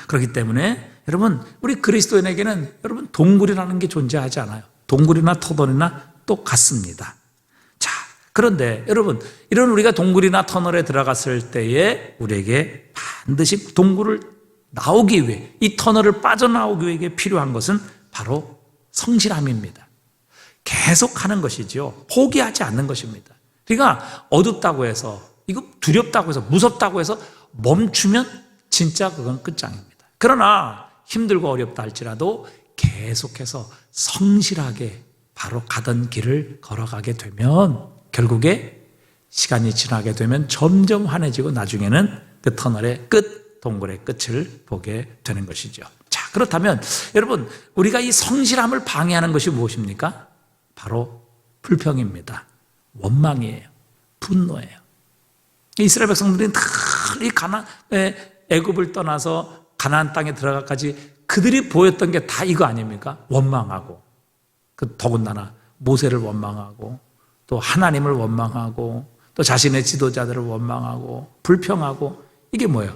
그렇기 때문에 여러분, 우리 그리스도인에게는 여러분 동굴이라는 게 존재하지 않아요. 동굴이나 터널이나 똑같습니다. 자, 그런데 여러분, 이런 우리가 동굴이나 터널에 들어갔을 때에 우리에게 반드시 동굴을 나오기 위해, 이 터널을 빠져나오기 위해 필요한 것은 바로 성실함입니다. 계속 하는 것이죠. 포기하지 않는 것입니다. 그러니까 어둡다고 해서, 이거 두렵다고 해서, 무섭다고 해서 멈추면 진짜 그건 끝장입니다. 그러나 힘들고 어렵다 할지라도 계속해서 성실하게 바로 가던 길을 걸어가게 되면 결국에 시간이 지나게 되면 점점 환해지고 나중에는 그 터널의 끝, 동굴의 끝을 보게 되는 것이죠. 자, 그렇다면 여러분, 우리가 이 성실함을 방해하는 것이 무엇입니까? 바로 불평입니다. 원망이에요. 분노예요. 이스라엘 백성들이 이 애굽을 떠나서 가나안 땅에 들어가까지 그들이 보였던 게 다 이거 아닙니까? 원망하고, 더군다나 모세를 원망하고, 또 하나님을 원망하고, 또 자신의 지도자들을 원망하고, 불평하고, 이게 뭐예요?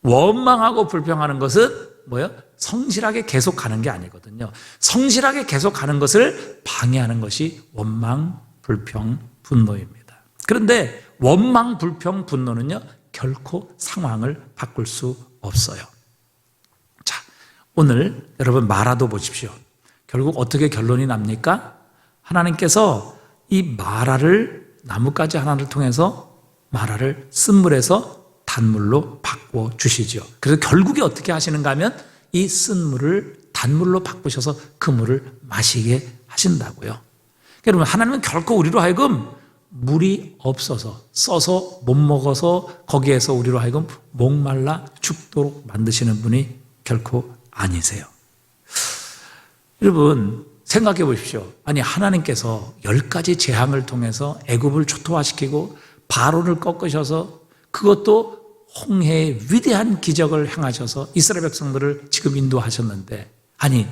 원망하고 불평하는 것은 뭐예요? 성실하게 계속 가는 게 아니거든요. 성실하게 계속 가는 것을 방해하는 것이 원망, 불평, 분노입니다. 그런데 원망, 불평, 분노는요, 결코 상황을 바꿀 수 없어요. 자, 오늘 여러분 마라도 보십시오. 결국 어떻게 결론이 납니까? 하나님께서 이 마라를, 나뭇가지 하나를 통해서 마라를 쓴물에서 단물로 바꿔 주시죠. 그래서 결국에 어떻게 하시는가 하면 이 쓴물을 단물로 바꾸셔서 그 물을 마시게 하신다고요. 여러분, 하나님은 결코 우리로 하여금 물이 없어서, 써서 못 먹어서 거기에서 우리로 하여금 목말라 죽도록 만드시는 분이 결코 아니세요. 여러분, 생각해 보십시오. 아니, 하나님께서 10가지 재앙을 통해서 애굽을 초토화시키고 바로를 꺾으셔서 그것도 홍해의 위대한 기적을 행하셔서 이스라엘 백성들을 지금 인도하셨는데, 아니,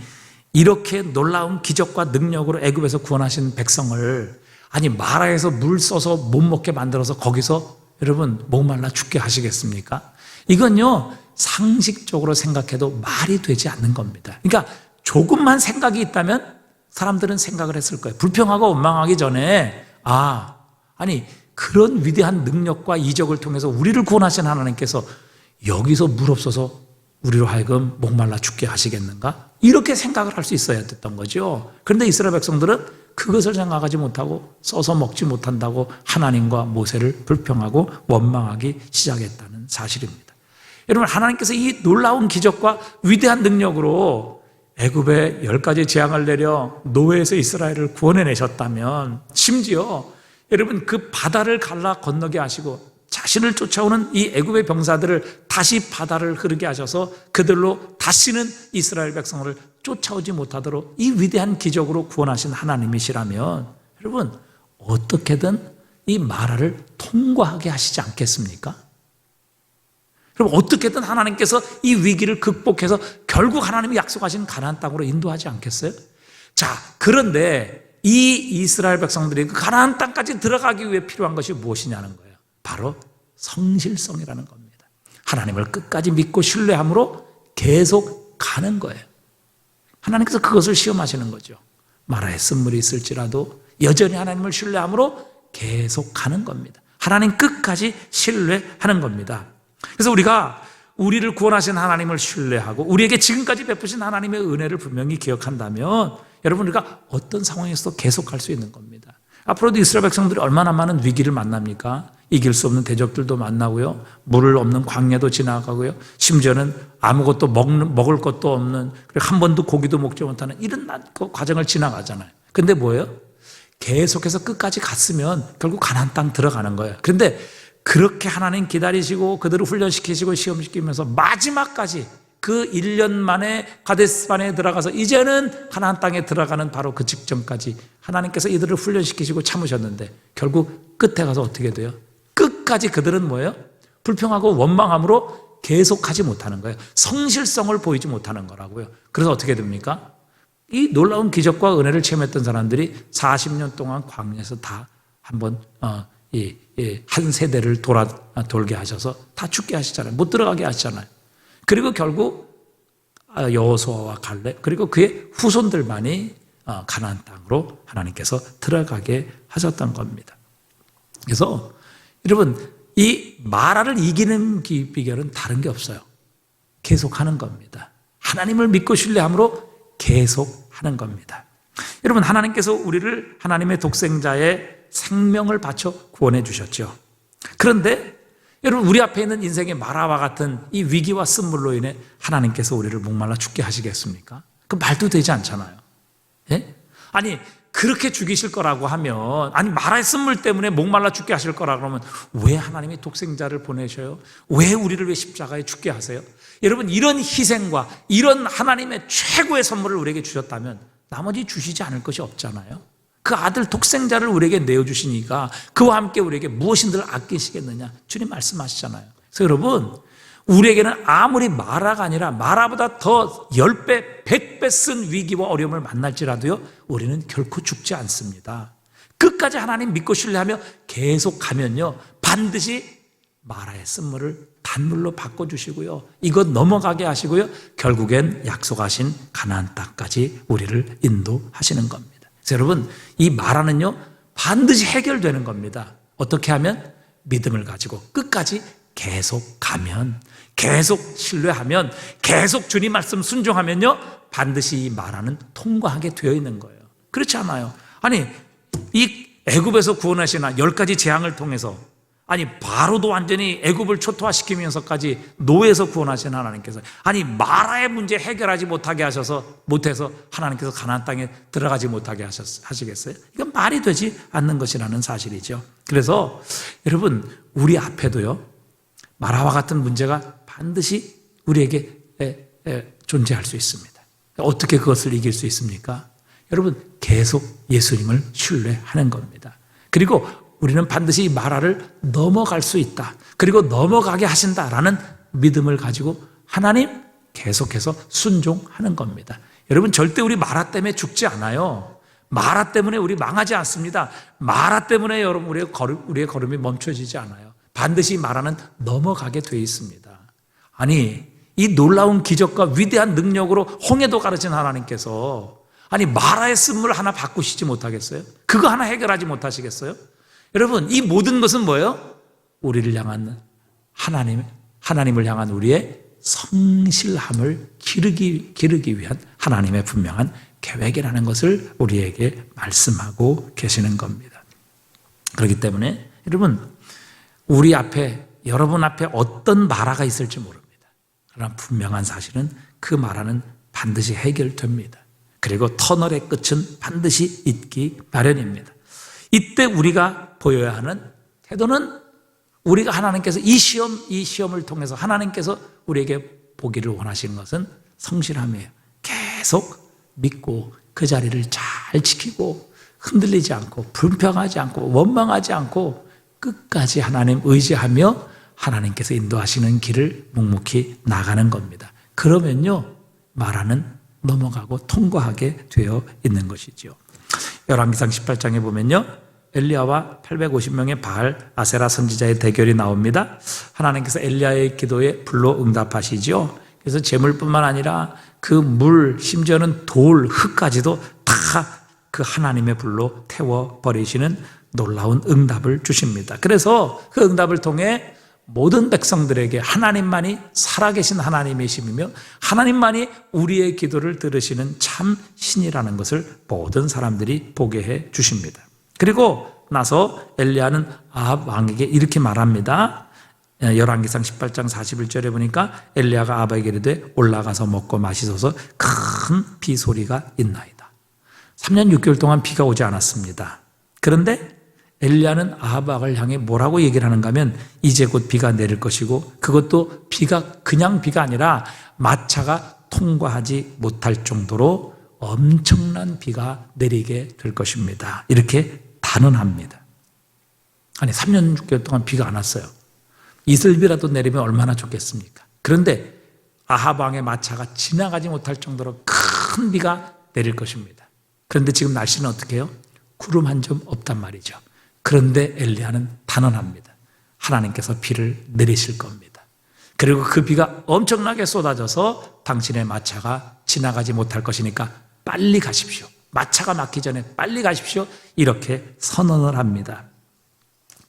이렇게 놀라운 기적과 능력으로 애굽에서 구원하신 백성을 아니 마라에서 물 써서 못 먹게 만들어서 거기서 여러분 목말라 죽게 하시겠습니까? 이건요, 상식적으로 생각해도 말이 되지 않는 겁니다. 그러니까 조금만 생각이 있다면 사람들은 생각을 했을 거예요. 불평하고 원망하기 전에 아니 그런 위대한 능력과 이적을 통해서 우리를 구원하신 하나님께서 여기서 물 없어서 우리로 하여금 목말라 죽게 하시겠는가? 이렇게 생각을 할 수 있어야 됐던 거죠. 그런데 이스라엘 백성들은 그것을 생각하지 못하고 써서 먹지 못한다고 하나님과 모세를 불평하고 원망하기 시작했다는 사실입니다. 여러분, 하나님께서 이 놀라운 기적과 위대한 능력으로 애굽에 10가지 재앙을 내려 노예에서 이스라엘을 구원해내셨다면, 심지어 여러분 그 바다를 갈라 건너게 하시고 자신을 쫓아오는 이 애굽의 병사들을 다시 바다를 흐르게 하셔서 그들로 다시는 이스라엘 백성을 쫓아오지 못하도록 이 위대한 기적으로 구원하신 하나님이시라면, 여러분 어떻게든 이 마라를 통과하게 하시지 않겠습니까? 그럼 어떻게든 하나님께서 이 위기를 극복해서 결국 하나님이 약속하신 가나안 땅으로 인도하지 않겠어요? 자, 그런데 이 이스라엘 백성들이 그 가나안 땅까지 들어가기 위해 필요한 것이 무엇이냐는 거예요. 바로 성실성이라는 겁니다. 하나님을 끝까지 믿고 신뢰함으로 계속 가는 거예요. 하나님께서 그것을 시험하시는 거죠. 마라의 쓴물이 있을지라도 여전히 하나님을 신뢰함으로 계속 가는 겁니다. 하나님 끝까지 신뢰하는 겁니다. 그래서 우리가 우리를 구원하신 하나님을 신뢰하고 우리에게 지금까지 베푸신 하나님의 은혜를 분명히 기억한다면, 여러분 우리가 어떤 상황에서도 계속할 수 있는 겁니다. 앞으로도 이스라엘 백성들이 얼마나 많은 위기를 만납니까? 이길 수 없는 대적들도 만나고요, 물을 없는 광야도 지나가고요, 심지어는 아무것도 먹을 것도 없는, 그리고 한 번도 고기도 먹지 못하는 이런 과정을 지나가잖아요. 근데 뭐예요? 계속해서 끝까지 갔으면 결국 가나안 땅 들어가는 거예요. 그런데 그렇게 하나님 기다리시고 그들을 훈련시키시고 시험시키면서 마지막까지 그 1년 만에 가데스반에 들어가서 이제는 가나안 땅에 들어가는 바로 그 직전까지 하나님께서 이들을 훈련시키시고 참으셨는데, 결국 끝에 가서 어떻게 돼요? 끝까지 그들은 뭐예요? 불평하고 원망함으로 계속하지 못하는 거예요. 성실성을 보이지 못하는 거라고요. 그래서 어떻게 됩니까? 이 놀라운 기적과 은혜를 체험했던 사람들이 40년 동안 광야에서 다 한번 한 세대를 돌게 하셔서 다 죽게 하시잖아요. 못 들어가게 하시잖아요. 그리고 결국 여호수아와 갈렙 그리고 그의 후손들만이 가나안 땅으로 하나님께서 들어가게 하셨던 겁니다. 그래서 여러분, 이 마라를 이기는 비결은 다른 게 없어요. 계속하는 겁니다. 하나님을 믿고 신뢰함으로 계속하는 겁니다. 여러분, 하나님께서 우리를 하나님의 독생자의 생명을 바쳐 구원해 주셨죠. 그런데 여러분, 우리 앞에 있는 인생의 마라와 같은 이 위기와 쓴물로 인해 하나님께서 우리를 목말라 죽게 하시겠습니까? 그 말도 되지 않잖아요. 예? 아니, 그렇게 죽이실 거라고 하면, 아니 마라의 쓴물 때문에 목말라 죽게 하실 거라 그러면 왜 하나님이 독생자를 보내셔요? 왜 우리를 왜 십자가에 죽게 하세요? 여러분, 이런 희생과 이런 하나님의 최고의 선물을 우리에게 주셨다면 나머지 주시지 않을 것이 없잖아요. 그 아들 독생자를 우리에게 내어주시니까 그와 함께 우리에게 무엇인들 아끼시겠느냐, 주님 말씀하시잖아요. 그래서 여러분, 우리에게는 아무리 마라가 아니라 마라보다 더 10배, 100배 쓴 위기와 어려움을 만날지라도요, 우리는 결코 죽지 않습니다. 끝까지 하나님 믿고 신뢰하며 계속 가면요, 반드시 마라의 쓴물을 단물로 바꿔주시고요, 이것 넘어가게 하시고요, 결국엔 약속하신 가나안 땅까지 우리를 인도하시는 겁니다. 그래서 여러분, 이 마라는요 반드시 해결되는 겁니다. 어떻게 하면? 믿음을 가지고 끝까지 계속 가면, 계속 신뢰하면, 계속 주님 말씀 순종하면요, 반드시 이 마라는 통과하게 되어 있는 거예요. 그렇지 않아요? 아니, 이 애굽에서 구원하신 10가지 재앙을 통해서, 아니 바로도 완전히 애굽을 초토화시키면서까지 노예에서 구원하신 하나님께서, 아니 마라의 문제 해결하지 못해서 하나님께서 가나안 땅에 들어가지 못하게 하시겠어요? 이건 말이 되지 않는 것이라는 사실이죠. 그래서 여러분, 우리 앞에도요 마라와 같은 문제가 반드시 우리에게 존재할 수 있습니다. 어떻게 그것을 이길 수 있습니까? 여러분, 계속 예수님을 신뢰하는 겁니다. 그리고 우리는 반드시 이 마라를 넘어갈 수 있다, 그리고 넘어가게 하신다라는 믿음을 가지고 하나님 계속해서 순종하는 겁니다. 여러분, 절대 우리 마라 때문에 죽지 않아요. 마라 때문에 우리 망하지 않습니다. 마라 때문에 여러분 우리의 걸음이 멈춰지지 않아요. 반드시 마라는 넘어가게 되어 있습니다. 아니, 이 놀라운 기적과 위대한 능력으로 홍해도 가르친 하나님께서, 아니 마라의 쓴물 하나 바꾸시지 못하겠어요? 그거 하나 해결하지 못하시겠어요? 여러분, 이 모든 것은 뭐예요? 우리를 향한 하나님을 향한 우리의 성실함을 기르기 위한 하나님의 분명한 계획이라는 것을 우리에게 말씀하고 계시는 겁니다. 그렇기 때문에 여러분, 여러분 앞에 어떤 마라가 있을지 모릅니다. 그러나 분명한 사실은 그 말하는 반드시 해결됩니다. 그리고 터널의 끝은 반드시 있기 마련입니다. 이때 우리가 보여야 하는 태도는 우리가 하나님께서 이 시험을 통해서 하나님께서 우리에게 보기를 원하시는 것은 성실함이에요. 계속 믿고 그 자리를 잘 지키고 흔들리지 않고 불평하지 않고 원망하지 않고 끝까지 하나님 의지하며 하나님께서 인도하시는 길을 묵묵히 나가는 겁니다. 그러면요, 마라는 넘어가고 통과하게 되어 있는 것이죠. 열왕기상 18장에 보면요, 엘리야와 850명의 바알 아세라 선지자의 대결이 나옵니다. 하나님께서 엘리야의 기도에 불로 응답하시죠. 그래서 재물뿐만 아니라 그 물, 심지어는 돌, 흙까지도 다 그 하나님의 불로 태워버리시는 놀라운 응답을 주십니다. 그래서 그 응답을 통해 모든 백성들에게 하나님만이 살아계신 하나님이시며 하나님만이 우리의 기도를 들으시는 참 신이라는 것을 모든 사람들이 보게 해 주십니다. 그리고 나서 엘리야는 아합 왕에게 이렇게 말합니다. 열왕기상 18장 41절에 보니까 엘리야가 아합에게 이르되 올라가서 먹고 마시소서 큰 비 소리가 있나이다. 3년 6개월 동안 비가 오지 않았습니다. 그런데 엘리야는 아합 왕을 향해 뭐라고 얘기를 하는가 하면 이제 곧 비가 내릴 것이고 그것도 비가 그냥 비가 아니라 마차가 통과하지 못할 정도로 엄청난 비가 내리게 될 것입니다. 이렇게 단언합니다. 아니 3년 6개월 동안 비가 안 왔어요. 이슬비라도 내리면 얼마나 좋겠습니까? 그런데 아합 왕의 마차가 지나가지 못할 정도로 큰 비가 내릴 것입니다. 그런데 지금 날씨는 어떻게 해요? 구름 한 점 없단 말이죠. 그런데 엘리야는 단언합니다. 하나님께서 비를 내리실 겁니다. 그리고 그 비가 엄청나게 쏟아져서 당신의 마차가 지나가지 못할 것이니까 빨리 가십시오. 마차가 막기 전에 빨리 가십시오. 이렇게 선언을 합니다.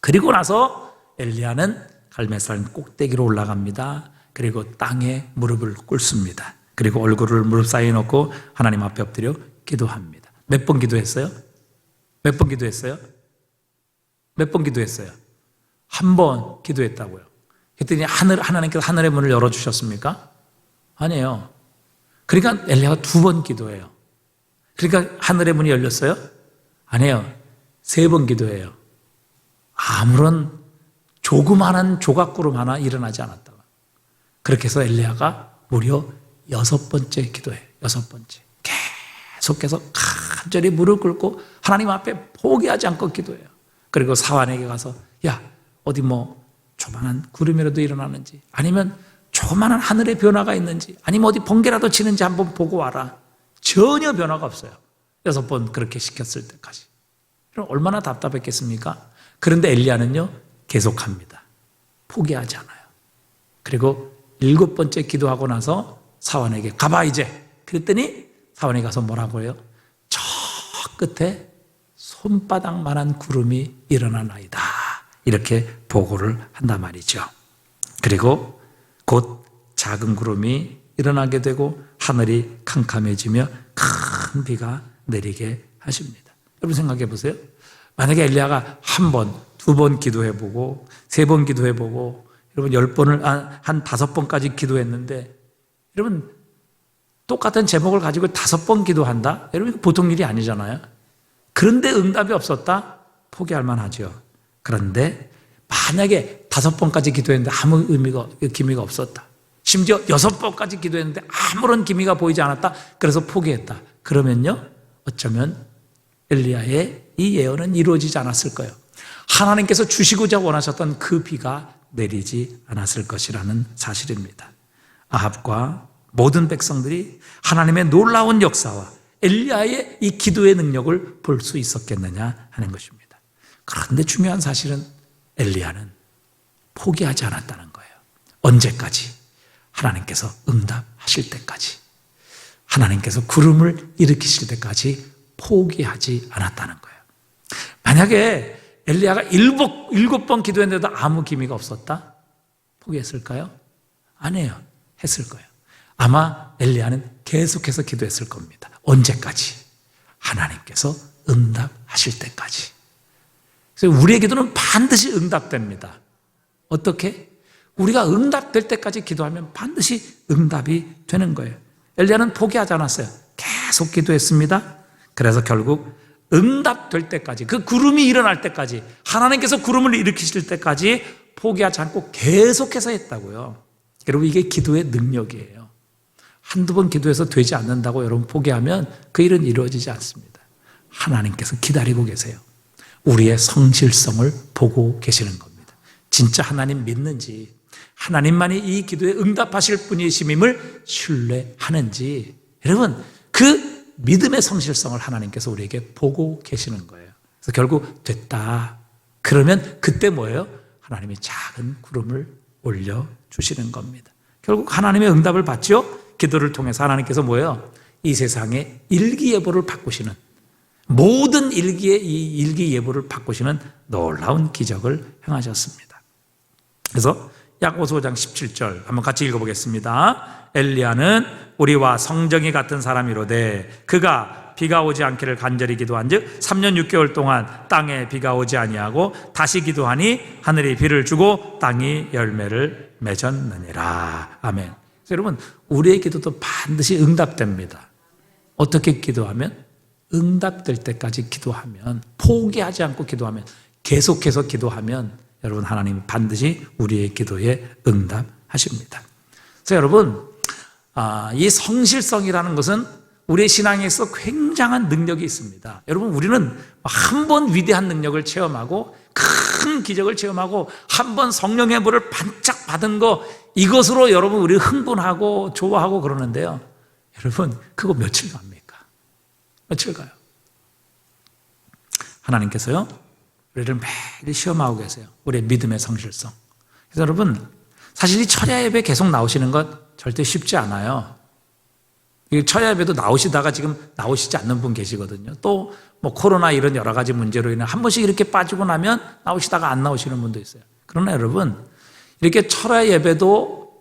그리고 나서 엘리야는 갈멜산 꼭대기로 올라갑니다. 그리고 땅에 무릎을 꿇습니다. 그리고 얼굴을 무릎 사이에 놓고 하나님 앞에 엎드려 기도합니다. 몇 번 기도했어요? 몇 번 기도했어요? 몇 번 기도했어요? 한 번 기도했다고요. 그랬더니 하나님께서 하늘의 문을 열어주셨습니까? 아니에요. 그러니까 엘리야가 2번 기도해요. 그러니까 하늘의 문이 열렸어요? 아니에요. 3번 기도해요. 아무런 조그마한 조각구름 하나 일어나지 않았다가. 그렇게 해서 엘리야가 무려 6번째 기도해요. 6번째. 계속해서 간절히 무릎 꿇고 하나님 앞에 포기하지 않고 기도해요. 그리고 사환에게 가서 야 어디 뭐 조그만한 구름이라도 일어나는지 아니면 조그만한 하늘의 변화가 있는지 아니면 어디 번개라도 치는지 한번 보고 와라. 전혀 변화가 없어요. 6번 그렇게 시켰을 때까지. 그럼 얼마나 답답했겠습니까? 그런데 엘리야는요 계속합니다. 포기하지 않아요. 그리고 7번째 기도하고 나서 사환에게 가봐 이제. 그랬더니 사환에 가서 뭐라고 해요? 저 끝에 손바닥만한 구름이 일어나나이다. 이렇게 보고를 한단 말이죠. 그리고 곧 작은 구름이 일어나게 되고 하늘이 캄캄해지며 큰 비가 내리게 하십니다. 여러분 생각해 보세요. 만약에 엘리야가 1번, 2번 기도해보고 3번 기도해보고 여러분 10번을 한 5번까지 기도했는데 여러분 똑같은 제목을 가지고 5번 기도한다? 여러분 보통 일이 아니잖아요. 그런데 응답이 없었다? 포기할 만하죠. 그런데 만약에 5번까지 기도했는데 아무 기미가 없었다. 심지어 6번까지 기도했는데 아무런 기미가 보이지 않았다. 그래서 포기했다. 그러면요 어쩌면 엘리야의 이 예언은 이루어지지 않았을 거예요. 하나님께서 주시고자 원하셨던 그 비가 내리지 않았을 것이라는 사실입니다. 아합과 모든 백성들이 하나님의 놀라운 역사와 엘리야의 이 기도의 능력을 볼 수 있었겠느냐 하는 것입니다. 그런데 중요한 사실은 엘리야는 포기하지 않았다는 거예요. 언제까지? 하나님께서 응답하실 때까지. 하나님께서 구름을 일으키실 때까지 포기하지 않았다는 거예요. 만약에 엘리야가 7번 기도했는데도 아무 기미가 없었다? 포기했을까요? 아니에요. 했을 거예요. 아마 엘리야는 계속해서 기도했을 겁니다. 언제까지? 하나님께서 응답하실 때까지. 그래서 우리의 기도는 반드시 응답됩니다. 어떻게? 우리가 응답될 때까지 기도하면 반드시 응답이 되는 거예요. 엘리야는 포기하지 않았어요. 계속 기도했습니다. 그래서 결국 응답될 때까지, 그 구름이 일어날 때까지, 하나님께서 구름을 일으키실 때까지 포기하지 않고 계속해서 했다고요. 여러분, 이게 기도의 능력이에요. 한두 번 기도해서 되지 않는다고 여러분 포기하면 그 일은 이루어지지 않습니다. 하나님께서 기다리고 계세요. 우리의 성실성을 보고 계시는 겁니다. 진짜 하나님 믿는지, 하나님만이 이 기도에 응답하실 분이심임을 신뢰하는지, 여러분 그 믿음의 성실성을 하나님께서 우리에게 보고 계시는 거예요. 그래서 결국 됐다 그러면 그때 뭐예요? 하나님이 작은 구름을 올려주시는 겁니다. 결국 하나님의 응답을 받죠. 기도를 통해서 하나님께서 뭐예요? 이 세상에 일기예보를 바꾸시는, 모든 일기의 이 일기예보를 바꾸시는 놀라운 기적을 행하셨습니다. 그래서 야고보서 5장 17절 한번 같이 읽어보겠습니다. 엘리야는 우리와 성정이 같은 사람이로되 그가 비가 오지 않기를 간절히 기도한즉 3년 6개월 동안 땅에 비가 오지 아니하고 다시 기도하니 하늘이 비를 주고 땅이 열매를 맺었느니라. 아멘. 그래서 여러분, 우리의 기도도 반드시 응답됩니다. 어떻게 기도하면? 응답될 때까지 기도하면, 포기하지 않고 기도하면, 계속해서 기도하면 여러분, 하나님이 반드시 우리의 기도에 응답하십니다. 그래서 여러분, 이 성실성이라는 것은 우리의 신앙에 있어 굉장한 능력이 있습니다. 여러분, 우리는 한 번 위대한 능력을 체험하고 큰 기적을 체험하고 한 번 성령의 불을 반짝 받은 거, 이것으로 여러분 우리 흥분하고 좋아하고 그러는데요. 여러분, 그거 며칠 갑니까? 며칠 가요? 하나님께서요, 우리를 매일 시험하고 계세요. 우리의 믿음의 성실성. 그래서 여러분, 사실 이 철야 예배 계속 나오시는 것 절대 쉽지 않아요. 철야 예배도 나오시다가 지금 나오시지 않는 분 계시거든요. 또 뭐 코로나 이런 여러 가지 문제로 인해 한 번씩 이렇게 빠지고 나면 나오시다가 안 나오시는 분도 있어요. 그러나 여러분, 이렇게 철야 예배도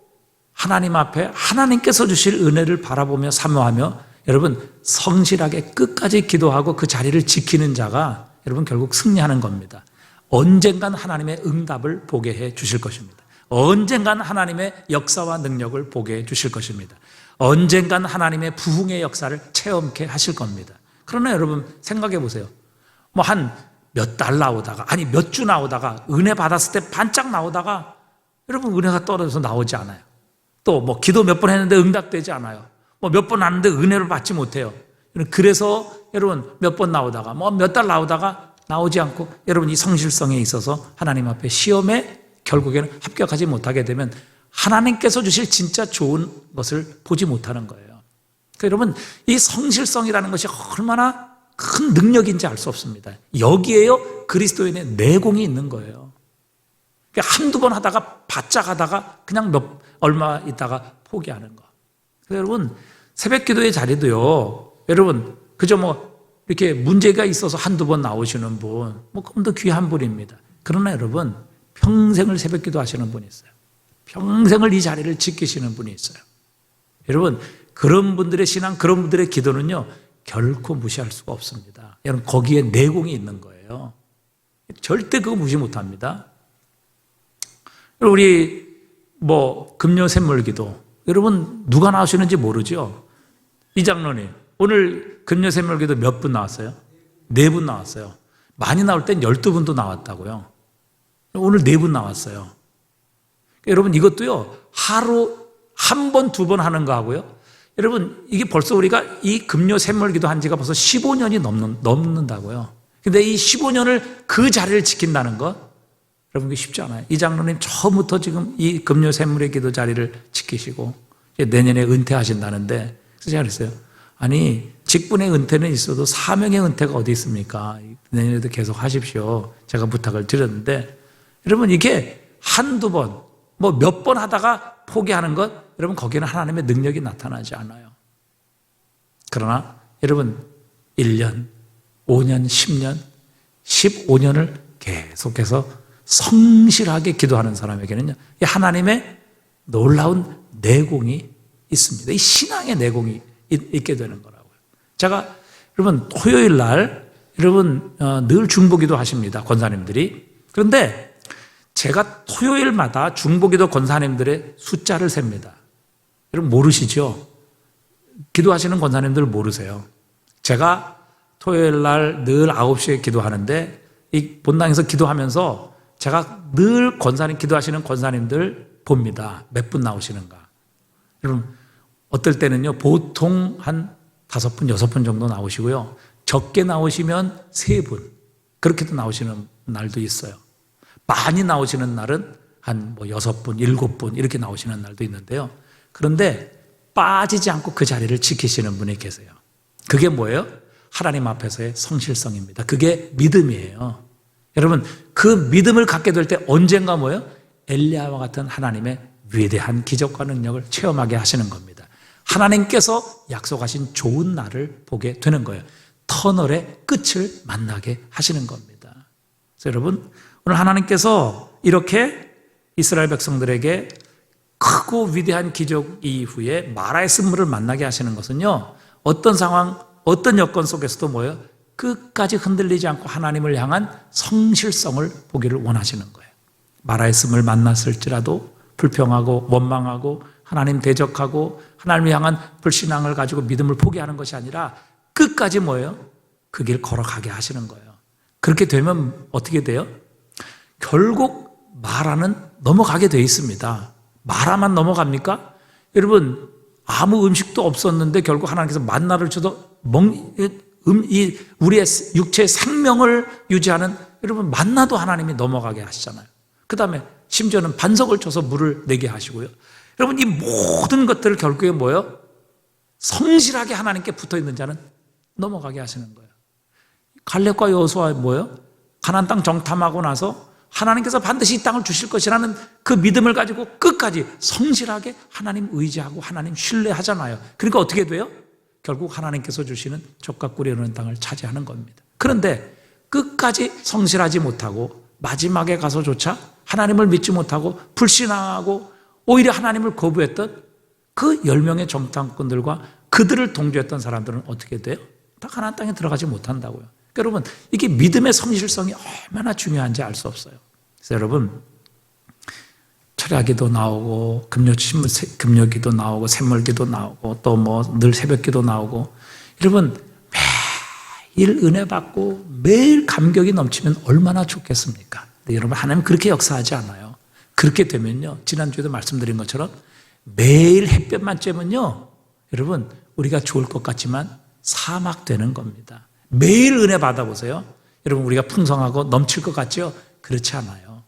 하나님 앞에 하나님께서 주실 은혜를 바라보며 사모하며 여러분 성실하게 끝까지 기도하고 그 자리를 지키는 자가 여러분 결국 승리하는 겁니다. 언젠간 하나님의 응답을 보게 해 주실 것입니다. 언젠간 하나님의 역사와 능력을 보게 해 주실 것입니다. 언젠간 하나님의 부흥의 역사를 체험케 하실 겁니다. 그러나 여러분 생각해 보세요. 뭐 한 몇 달 나오다가, 아니 몇 주 나오다가, 은혜 받았을 때 반짝 나오다가 여러분 은혜가 떨어져서 나오지 않아요. 또 뭐 기도 몇 번 했는데 응답되지 않아요. 뭐 몇 번 하는데 은혜를 받지 못해요. 그래서 여러분 몇 번 나오다가 뭐 몇 달 나오다가 나오지 않고 여러분 이 성실성에 있어서 하나님 앞에 시험에 결국에는 합격하지 못하게 되면 하나님께서 주실 진짜 좋은 것을 보지 못하는 거예요. 그러니까 여러분, 이 성실성이라는 것이 얼마나 큰 능력인지 알 수 없습니다. 여기에요 그리스도인의 내공이 있는 거예요. 그러니까 한두 번 하다가 바짝 하다가 그냥 얼마 있다가 포기하는 거. 그래서 여러분, 새벽 기도의 자리도요, 여러분 그저 뭐 이렇게 문제가 있어서 한두 번 나오시는 분, 뭐 그럼 더 귀한 분입니다. 그러나 여러분, 평생을 새벽 기도 하시는 분이 있어요. 평생을 이 자리를 지키시는 분이 있어요. 여러분, 그런 분들의 신앙, 그런 분들의 기도는요 결코 무시할 수가 없습니다. 여러분, 거기에 내공이 있는 거예요. 절대 그거 무시 못합니다. 우리 뭐 금요 샘물 기도, 여러분 누가 나오시는지 모르죠? 이 장로님, 오늘 금요 샘물 기도 몇 분 나왔어요? 4분 나왔어요. 많이 나올 땐 12분도 나왔다고요. 오늘 4분 나왔어요. 여러분, 이것도요 하루 한 번, 2번 하는 거 하고요, 여러분 이게 벌써 우리가 이 금요 샘물기도 한 지가 벌써 15년이 넘는다고요. 근데 이 15년을 그 자리를 지킨다는 것, 여러분 그게 쉽지 않아요. 이 장로님 처음부터 지금 이 금요 샘물의 기도 자리를 지키시고 내년에 은퇴하신다는데, 그래서 제가 그랬어요. 아니, 직분의 은퇴는 있어도 사명의 은퇴가 어디 있습니까? 내년에도 계속 하십시오. 제가 부탁을 드렸는데, 여러분 이게 한두 번, 뭐 몇 번 하다가 포기하는 것, 여러분 거기에는 하나님의 능력이 나타나지 않아요. 그러나 여러분 1년, 5년, 10년, 15년을 계속해서 성실하게 기도하는 사람에게는요, 하나님의 놀라운 내공이 있습니다. 이 신앙의 내공이 있게 되는 거라고요. 제가 여러분 토요일 날 여러분 늘 중보기도 하십니다, 권사님들이. 그런데 제가 토요일마다 중보기도 권사님들의 숫자를 셉니다. 여러분 모르시죠? 기도하시는 권사님들 모르세요. 제가 토요일 날 늘 9시에 기도하는데 이 본당에서 기도하면서 제가 늘 권사님 기도하시는 권사님들 봅니다. 몇 분 나오시는가. 여러분 어떨 때는요 보통 한 5분, 6분 정도 나오시고요. 적게 나오시면 3분 그렇게도 나오시는 날도 있어요. 많이 나오시는 날은 한 6분, 7분 이렇게 나오시는 날도 있는데요. 그런데 빠지지 않고 그 자리를 지키시는 분이 계세요. 그게 뭐예요? 하나님 앞에서의 성실성입니다. 그게 믿음이에요. 여러분 그 믿음을 갖게 될 때 언젠가 뭐예요? 엘리야와 같은 하나님의 위대한 기적과 능력을 체험하게 하시는 겁니다. 하나님께서 약속하신 좋은 날을 보게 되는 거예요. 터널의 끝을 만나게 하시는 겁니다. 그래서 여러분 오늘 하나님께서 이렇게 이스라엘 백성들에게 크고 위대한 기적 이후에 마라의 쓴물을 만나게 하시는 것은요 어떤 상황, 어떤 여건 속에서도 뭐예요? 끝까지 흔들리지 않고 하나님을 향한 성실성을 보기를 원하시는 거예요. 마라의 쓴물 만났을지라도 불평하고 원망하고 하나님 대적하고 하나님을 향한 불신앙을 가지고 믿음을 포기하는 것이 아니라 끝까지 뭐예요? 그 길 걸어가게 하시는 거예요. 그렇게 되면 어떻게 돼요? 결국 마라는 넘어가게 돼 있습니다. 마라만 넘어갑니까? 여러분 아무 음식도 없었는데 결국 하나님께서 만나를 줘도 이 우리의 육체의 생명을 유지하는 여러분 만나도 하나님이 넘어가게 하시잖아요. 그 다음에 심지어는 반석을 쳐서 물을 내게 하시고요. 여러분 이 모든 것들을 결국에 뭐예요? 성실하게 하나님께 붙어있는 자는 넘어가게 하시는 거예요. 갈렙과 여호수아 뭐예요? 가나안 땅 정탐하고 나서 하나님께서 반드시 이 땅을 주실 것이라는 그 믿음을 가지고 끝까지 성실하게 하나님 의지하고 하나님 신뢰하잖아요. 그러니까 어떻게 돼요? 결국 하나님께서 주시는 젖과 꿀이 흐르는 땅을 차지하는 겁니다. 그런데 끝까지 성실하지 못하고 마지막에 가서조차 하나님을 믿지 못하고 불신앙하고 오히려 하나님을 거부했던 그 10명의 정탐꾼들과 그들을 동조했던 사람들은 어떻게 돼요? 다 가나안 땅에 들어가지 못한다고요. 그러니까 여러분 이게 믿음의 성실성이 얼마나 중요한지 알 수 없어요. 그래서 여러분 철야기도 나오고 금요기도 나오고 샘물기도 나오고 또 뭐 늘 새벽기도 나오고 여러분 매일 은혜 받고 매일 감격이 넘치면 얼마나 좋겠습니까? 근데 여러분 하나님 그렇게 역사하지 않아요. 그렇게 되면요 지난주에도 말씀드린 것처럼 매일 햇볕만 쬐면요 여러분 우리가 좋을 것 같지만 사막 되는 겁니다. 매일 은혜 받아보세요. 여러분 우리가 풍성하고 넘칠 것 같죠? 그렇지 않아요.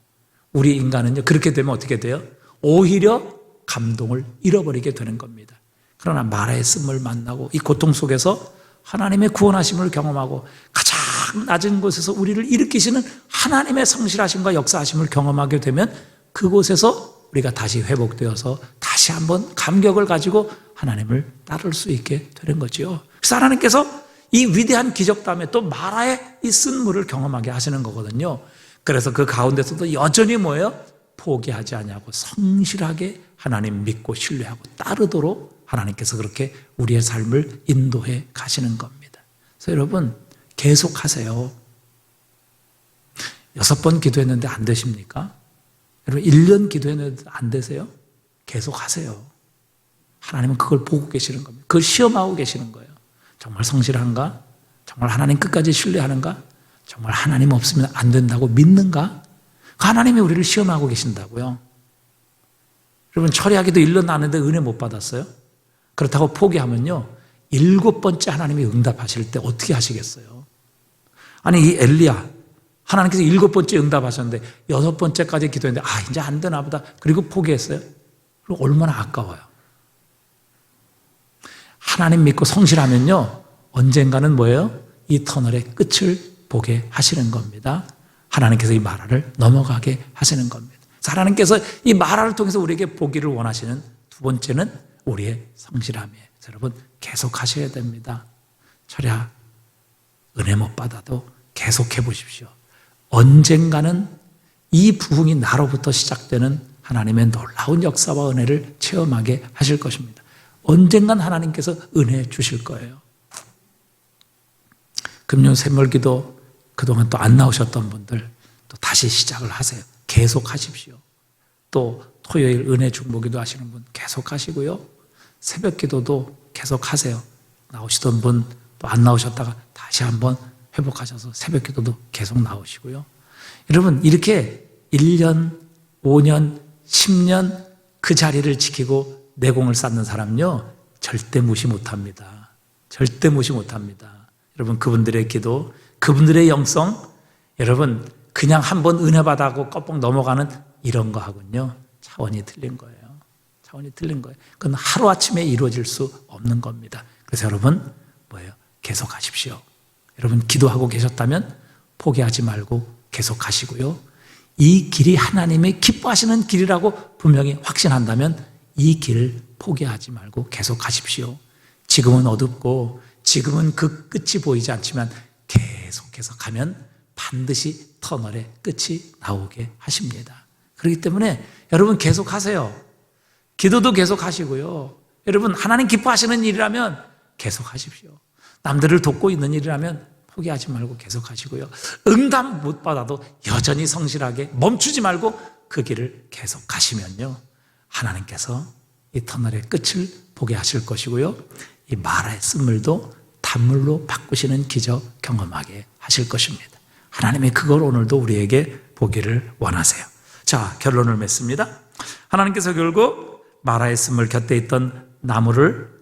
우리 인간은요 그렇게 되면 어떻게 돼요? 오히려 감동을 잃어버리게 되는 겁니다. 그러나 마라의 쓴물 만나고 이 고통 속에서 하나님의 구원하심을 경험하고 가장 낮은 곳에서 우리를 일으키시는 하나님의 성실하심과 역사하심을 경험하게 되면 그곳에서 우리가 다시 회복되어서 다시 한번 감격을 가지고 하나님을 따를 수 있게 되는 거죠. 그래서 하나님께서 이 위대한 기적 다음에 또 마라의 이 쓴물을 경험하게 하시는 거거든요. 그래서 그 가운데서도 여전히 뭐예요? 포기하지 아니하고 성실하게 하나님 믿고 신뢰하고 따르도록 하나님께서 그렇게 우리의 삶을 인도해 가시는 겁니다. 그래서 여러분 계속하세요. 6번 기도했는데 안 되십니까? 여러분 1년 기도했는데 안 되세요? 계속하세요. 하나님은 그걸 보고 계시는 겁니다. 그걸 시험하고 계시는 거예요. 정말 성실한가? 정말 하나님 끝까지 신뢰하는가? 정말 하나님 없으면 안 된다고 믿는가? 하나님이 우리를 시험하고 계신다고요. 여러분 철야기도 1년 나는데 은혜 못 받았어요? 그렇다고 포기하면요 7번째 하나님이 응답하실 때 어떻게 하시겠어요? 아니 이 엘리야 하나님께서 7번째 응답하셨는데 6번째까지 기도했는데 이제 안 되나 보다 그리고 포기했어요? 그럼 얼마나 아까워요. 하나님 믿고 성실하면요 언젠가는 뭐예요? 이 터널의 끝을 보게 하시는 겁니다. 하나님께서 이 마라를 넘어가게 하시는 겁니다. 하나님께서 이 마라를 통해서 우리에게 보기를 원하시는 두 번째는 우리의 성실함이에요. 여러분 계속 하셔야 됩니다. 철야 은혜 못 받아도 계속해 보십시오. 언젠가는 이 부흥이 나로부터 시작되는 하나님의 놀라운 역사와 은혜를 체험하게 하실 것입니다. 언젠간 하나님께서 은혜 주실 거예요. 금요 샘물기도 그동안 또 안 나오셨던 분들 또 다시 시작을 하세요. 계속 하십시오. 또 토요일 은혜 중보기도 하시는 분 계속 하시고요. 새벽 기도도 계속 하세요. 나오시던 분 또 안 나오셨다가 다시 한번 회복하셔서 새벽 기도도 계속 나오시고요. 여러분, 이렇게 1년, 5년, 10년 그 자리를 지키고 내공을 쌓는 사람은요, 절대 무시 못합니다. 절대 무시 못합니다. 여러분, 그분들의 기도, 그분들의 영성, 여러분, 그냥 한번 은혜 받아고 껍벅 넘어가는 이런 거하고는요, 차원이 틀린 거예요. 차원이 틀린 거예요. 그건 하루아침에 이루어질 수 없는 겁니다. 그래서 여러분, 뭐예요? 계속 하십시오. 여러분, 기도하고 계셨다면 포기하지 말고 계속 하시고요. 이 길이 하나님의 기뻐하시는 길이라고 분명히 확신한다면 이 길을 포기하지 말고 계속 하십시오. 지금은 어둡고 지금은 그 끝이 보이지 않지만 계속해서 가면 반드시 터널의 끝이 나오게 하십니다. 그렇기 때문에 여러분 계속 하세요. 기도도 계속 하시고요. 여러분, 하나님 기뻐하시는 일이라면 계속 하십시오. 남들을 돕고 있는 일이라면 포기하지 말고 계속 하시고요. 응답 못 받아도 여전히 성실하게 멈추지 말고 그 길을 계속 가시면요, 하나님께서 이 터널의 끝을 보게 하실 것이고요, 이 마라의 쓴물도 단물로 바꾸시는 기적 경험하게 하실 것입니다. 하나님의 그걸 오늘도 우리에게 보기를 원하세요. 자, 결론을 맺습니다. 하나님께서 결국 마라의 쓴물 곁에 있던 나무를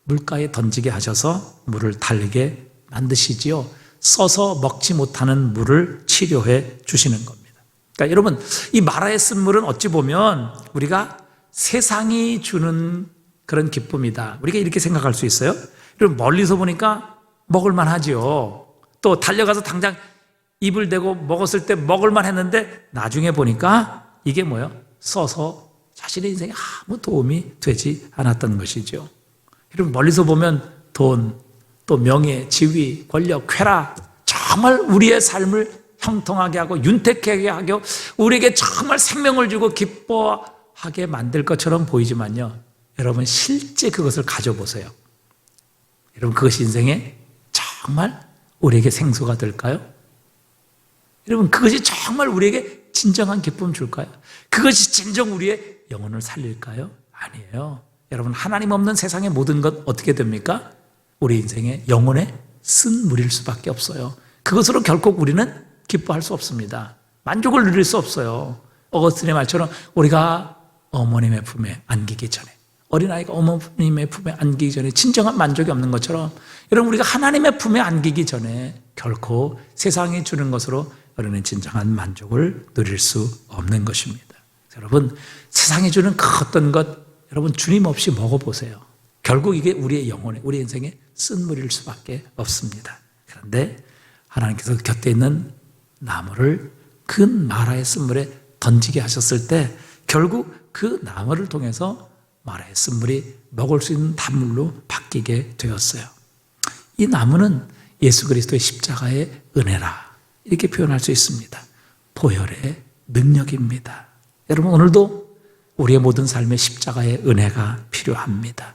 물가에 던지게 하셔서 물을 달리게 만드시지요. 써서 먹지 못하는 물을 치료해 주시는 겁니다. 그러니까 여러분, 이 마라의 쓴물은 어찌 보면 우리가 세상이 주는 그런 기쁨이다, 우리가 이렇게 생각할 수 있어요. 여러분, 멀리서 보니까 먹을만 하지요. 또 달려가서 당장 입을 대고 먹었을 때 먹을만 했는데 나중에 보니까 이게 뭐예요? 써서 자신의 인생에 아무 도움이 되지 않았던 것이죠. 여러분, 멀리서 보면 돈, 또 명예, 지위, 권력, 쾌락, 정말 우리의 삶을 형통하게 하고 윤택하게 하고 우리에게 정말 생명을 주고 기뻐하게 만들 것처럼 보이지만요, 여러분, 실제 그것을 가져보세요. 여러분, 그것이 인생에 정말 우리에게 생수가 될까요? 여러분, 그것이 정말 우리에게 진정한 기쁨을 줄까요? 그것이 진정 우리의 영혼을 살릴까요? 아니에요. 여러분, 하나님 없는 세상의 모든 것 어떻게 됩니까? 우리 인생의 영혼의 쓴물일 수밖에 없어요. 그것으로 결코 우리는 기뻐할 수 없습니다. 만족을 누릴 수 없어요. 어거스틴의 말처럼 우리가 어머님의 품에 안기기 전에, 어린아이가 어머님의 품에 안기기 전에 진정한 만족이 없는 것처럼, 여러분, 우리가 하나님의 품에 안기기 전에 결코 세상이 주는 것으로 우리는 진정한 만족을 누릴 수 없는 것입니다. 여러분, 세상이 주는 그 어떤 것, 여러분, 주님 없이 먹어보세요. 결국 이게 우리의 영혼에, 우리 인생에 쓴물일 수밖에 없습니다. 그런데 하나님께서 곁에 있는 나무를 그 마라의 쓴물에 던지게 하셨을 때 결국 그 나무를 통해서 마라의 쓴물이 먹을 수 있는 단물로 바뀌게 되었어요. 이 나무는 예수 그리스도의 십자가의 은혜라, 이렇게 표현할 수 있습니다. 보혈의 능력입니다. 여러분, 오늘도 우리의 모든 삶에 십자가의 은혜가 필요합니다.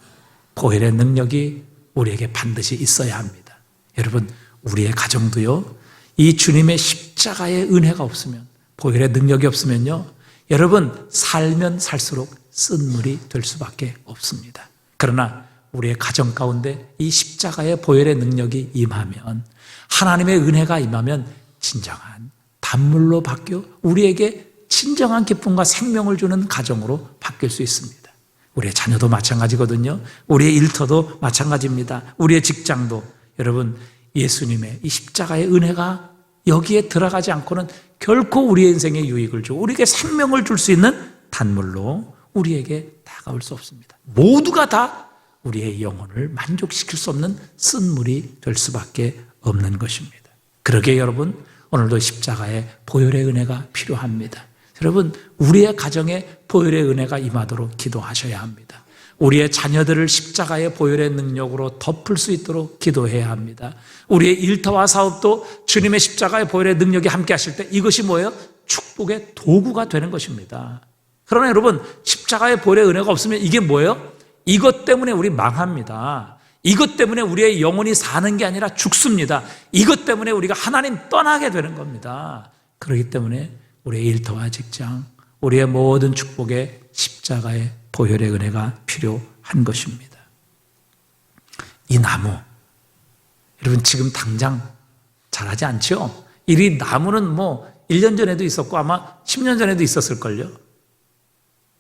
보혈의 능력이 우리에게 반드시 있어야 합니다. 여러분, 우리의 가정도요, 이 주님의 십자가의 은혜가 없으면, 보혈의 능력이 없으면요, 여러분, 살면 살수록 쓴물이 될 수밖에 없습니다. 그러나 우리의 가정 가운데 이 십자가의 보혈의 능력이 임하면, 하나님의 은혜가 임하면 진정한 단물로 바뀌어 우리에게 진정한 기쁨과 생명을 주는 가정으로 바뀔 수 있습니다. 우리의 자녀도 마찬가지거든요. 우리의 일터도 마찬가지입니다. 우리의 직장도. 여러분, 예수님의 이 십자가의 은혜가 여기에 들어가지 않고는 결코 우리의 인생에 유익을 주고 우리에게 생명을 줄 수 있는 단물로 우리에게 다가올 수 없습니다. 모두가 다 우리의 영혼을 만족시킬 수 없는 쓴물이 될 수밖에 없는 것입니다. 그러기에 여러분, 오늘도 십자가의 보혈의 은혜가 필요합니다. 여러분, 우리의 가정에 보혈의 은혜가 임하도록 기도하셔야 합니다. 우리의 자녀들을 십자가의 보혈의 능력으로 덮을 수 있도록 기도해야 합니다. 우리의 일터와 사업도 주님의 십자가의 보혈의 능력이 함께 하실 때 이것이 뭐예요? 축복의 도구가 되는 것입니다. 그러나 여러분, 십자가의 보혈의 은혜가 없으면 이게 뭐예요? 이것 때문에 우리 망합니다. 이것 때문에 우리의 영혼이 사는 게 아니라 죽습니다. 이것 때문에 우리가 하나님 떠나게 되는 겁니다. 그렇기 때문에 우리의 일터와 직장, 우리의 모든 축복에 십자가의 보혈의 은혜가 필요한 것입니다. 이 나무, 여러분 지금 당장 자라지 않죠? 이 나무는 1년 전에도 있었고 아마 10년 전에도 있었을걸요.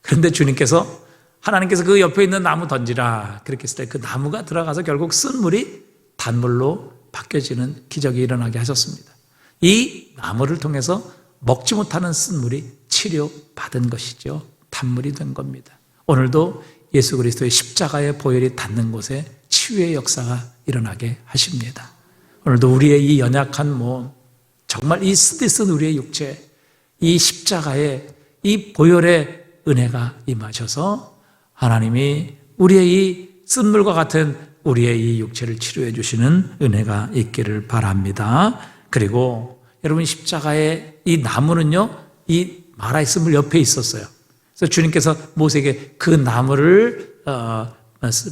그런데 주님께서, 하나님께서 그 옆에 있는 나무 던지라 그렇게 했을 때 그 나무가 들어가서 결국 쓴물이 단물로 바뀌어지는 기적이 일어나게 하셨습니다. 이 나무를 통해서 먹지 못하는 쓴물이 치료받은 것이죠. 단물이 된 겁니다. 오늘도 예수 그리스도의 십자가의 보혈이 닿는 곳에 치유의 역사가 일어나게 하십니다. 오늘도 우리의 이 연약한 몸, 정말 이 쓰디쓴 우리의 육체, 이 십자가의 이 보혈의 은혜가 임하셔서 하나님이 우리의 이 쓴물과 같은 우리의 이 육체를 치료해 주시는 은혜가 있기를 바랍니다. 그리고 여러분 십자가의 이 나무는요, 이 마라의 쓴물 옆에 있었어요. 그래서 주님께서 모세에게 그 나무를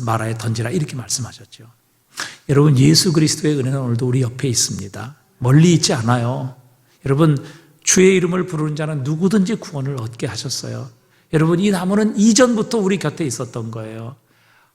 마라에 던지라 이렇게 말씀하셨죠. 여러분 예수 그리스도의 은혜는 오늘도 우리 옆에 있습니다. 멀리 있지 않아요. 여러분 주의 이름을 부르는 자는 누구든지 구원을 얻게 하셨어요. 여러분 이 나무는 이전부터 우리 곁에 있었던 거예요.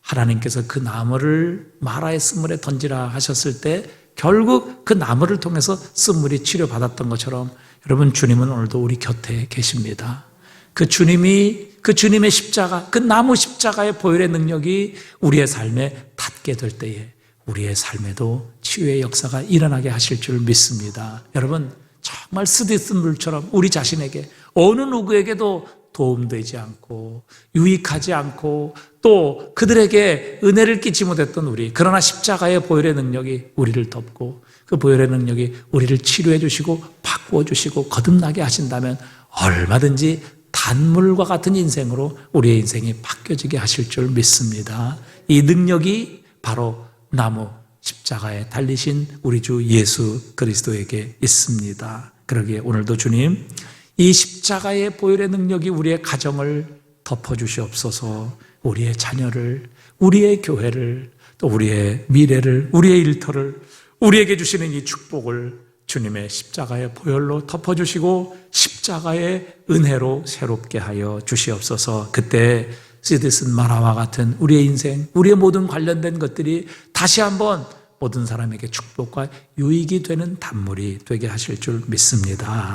하나님께서 그 나무를 마라의 쓴물에 던지라 하셨을 때 결국 그 나무를 통해서 쓴물이 치료받았던 것처럼 여러분 주님은 오늘도 우리 곁에 계십니다. 그 주님의 십자가, 그 나무 십자가의 보혈의 능력이 우리의 삶에 닿게 될 때에 우리의 삶에도 치유의 역사가 일어나게 하실 줄 믿습니다. 여러분 정말 쓰디쓴 물처럼 우리 자신에게 어느 누구에게도 도움되지 않고 유익하지 않고 또 그들에게 은혜를 끼치 못했던 우리, 그러나 십자가의 보혈의 능력이 우리를 덮고 그 보혈의 능력이 우리를 치료해 주시고 바꾸어 주시고 거듭나게 하신다면 얼마든지 단물과 같은 인생으로 우리의 인생이 바뀌어지게 하실 줄 믿습니다. 이 능력이 바로 나무 십자가에 달리신 우리 주 예수 그리스도에게 있습니다. 그러기에 오늘도 주님, 이 십자가의 보혈의 능력이 우리의 가정을 덮어주시옵소서. 우리의 자녀를, 우리의 교회를, 또 우리의 미래를, 우리의 일터를, 우리에게 주시는 이 축복을 주님의 십자가의 보혈로 덮어주시고 십자가의 은혜로 새롭게 하여 주시옵소서. 그때 쓰디쓴 마라와 같은 우리의 인생, 우리의 모든 관련된 것들이 다시 한번 모든 사람에게 축복과 유익이 되는 단물이 되게 하실 줄 믿습니다.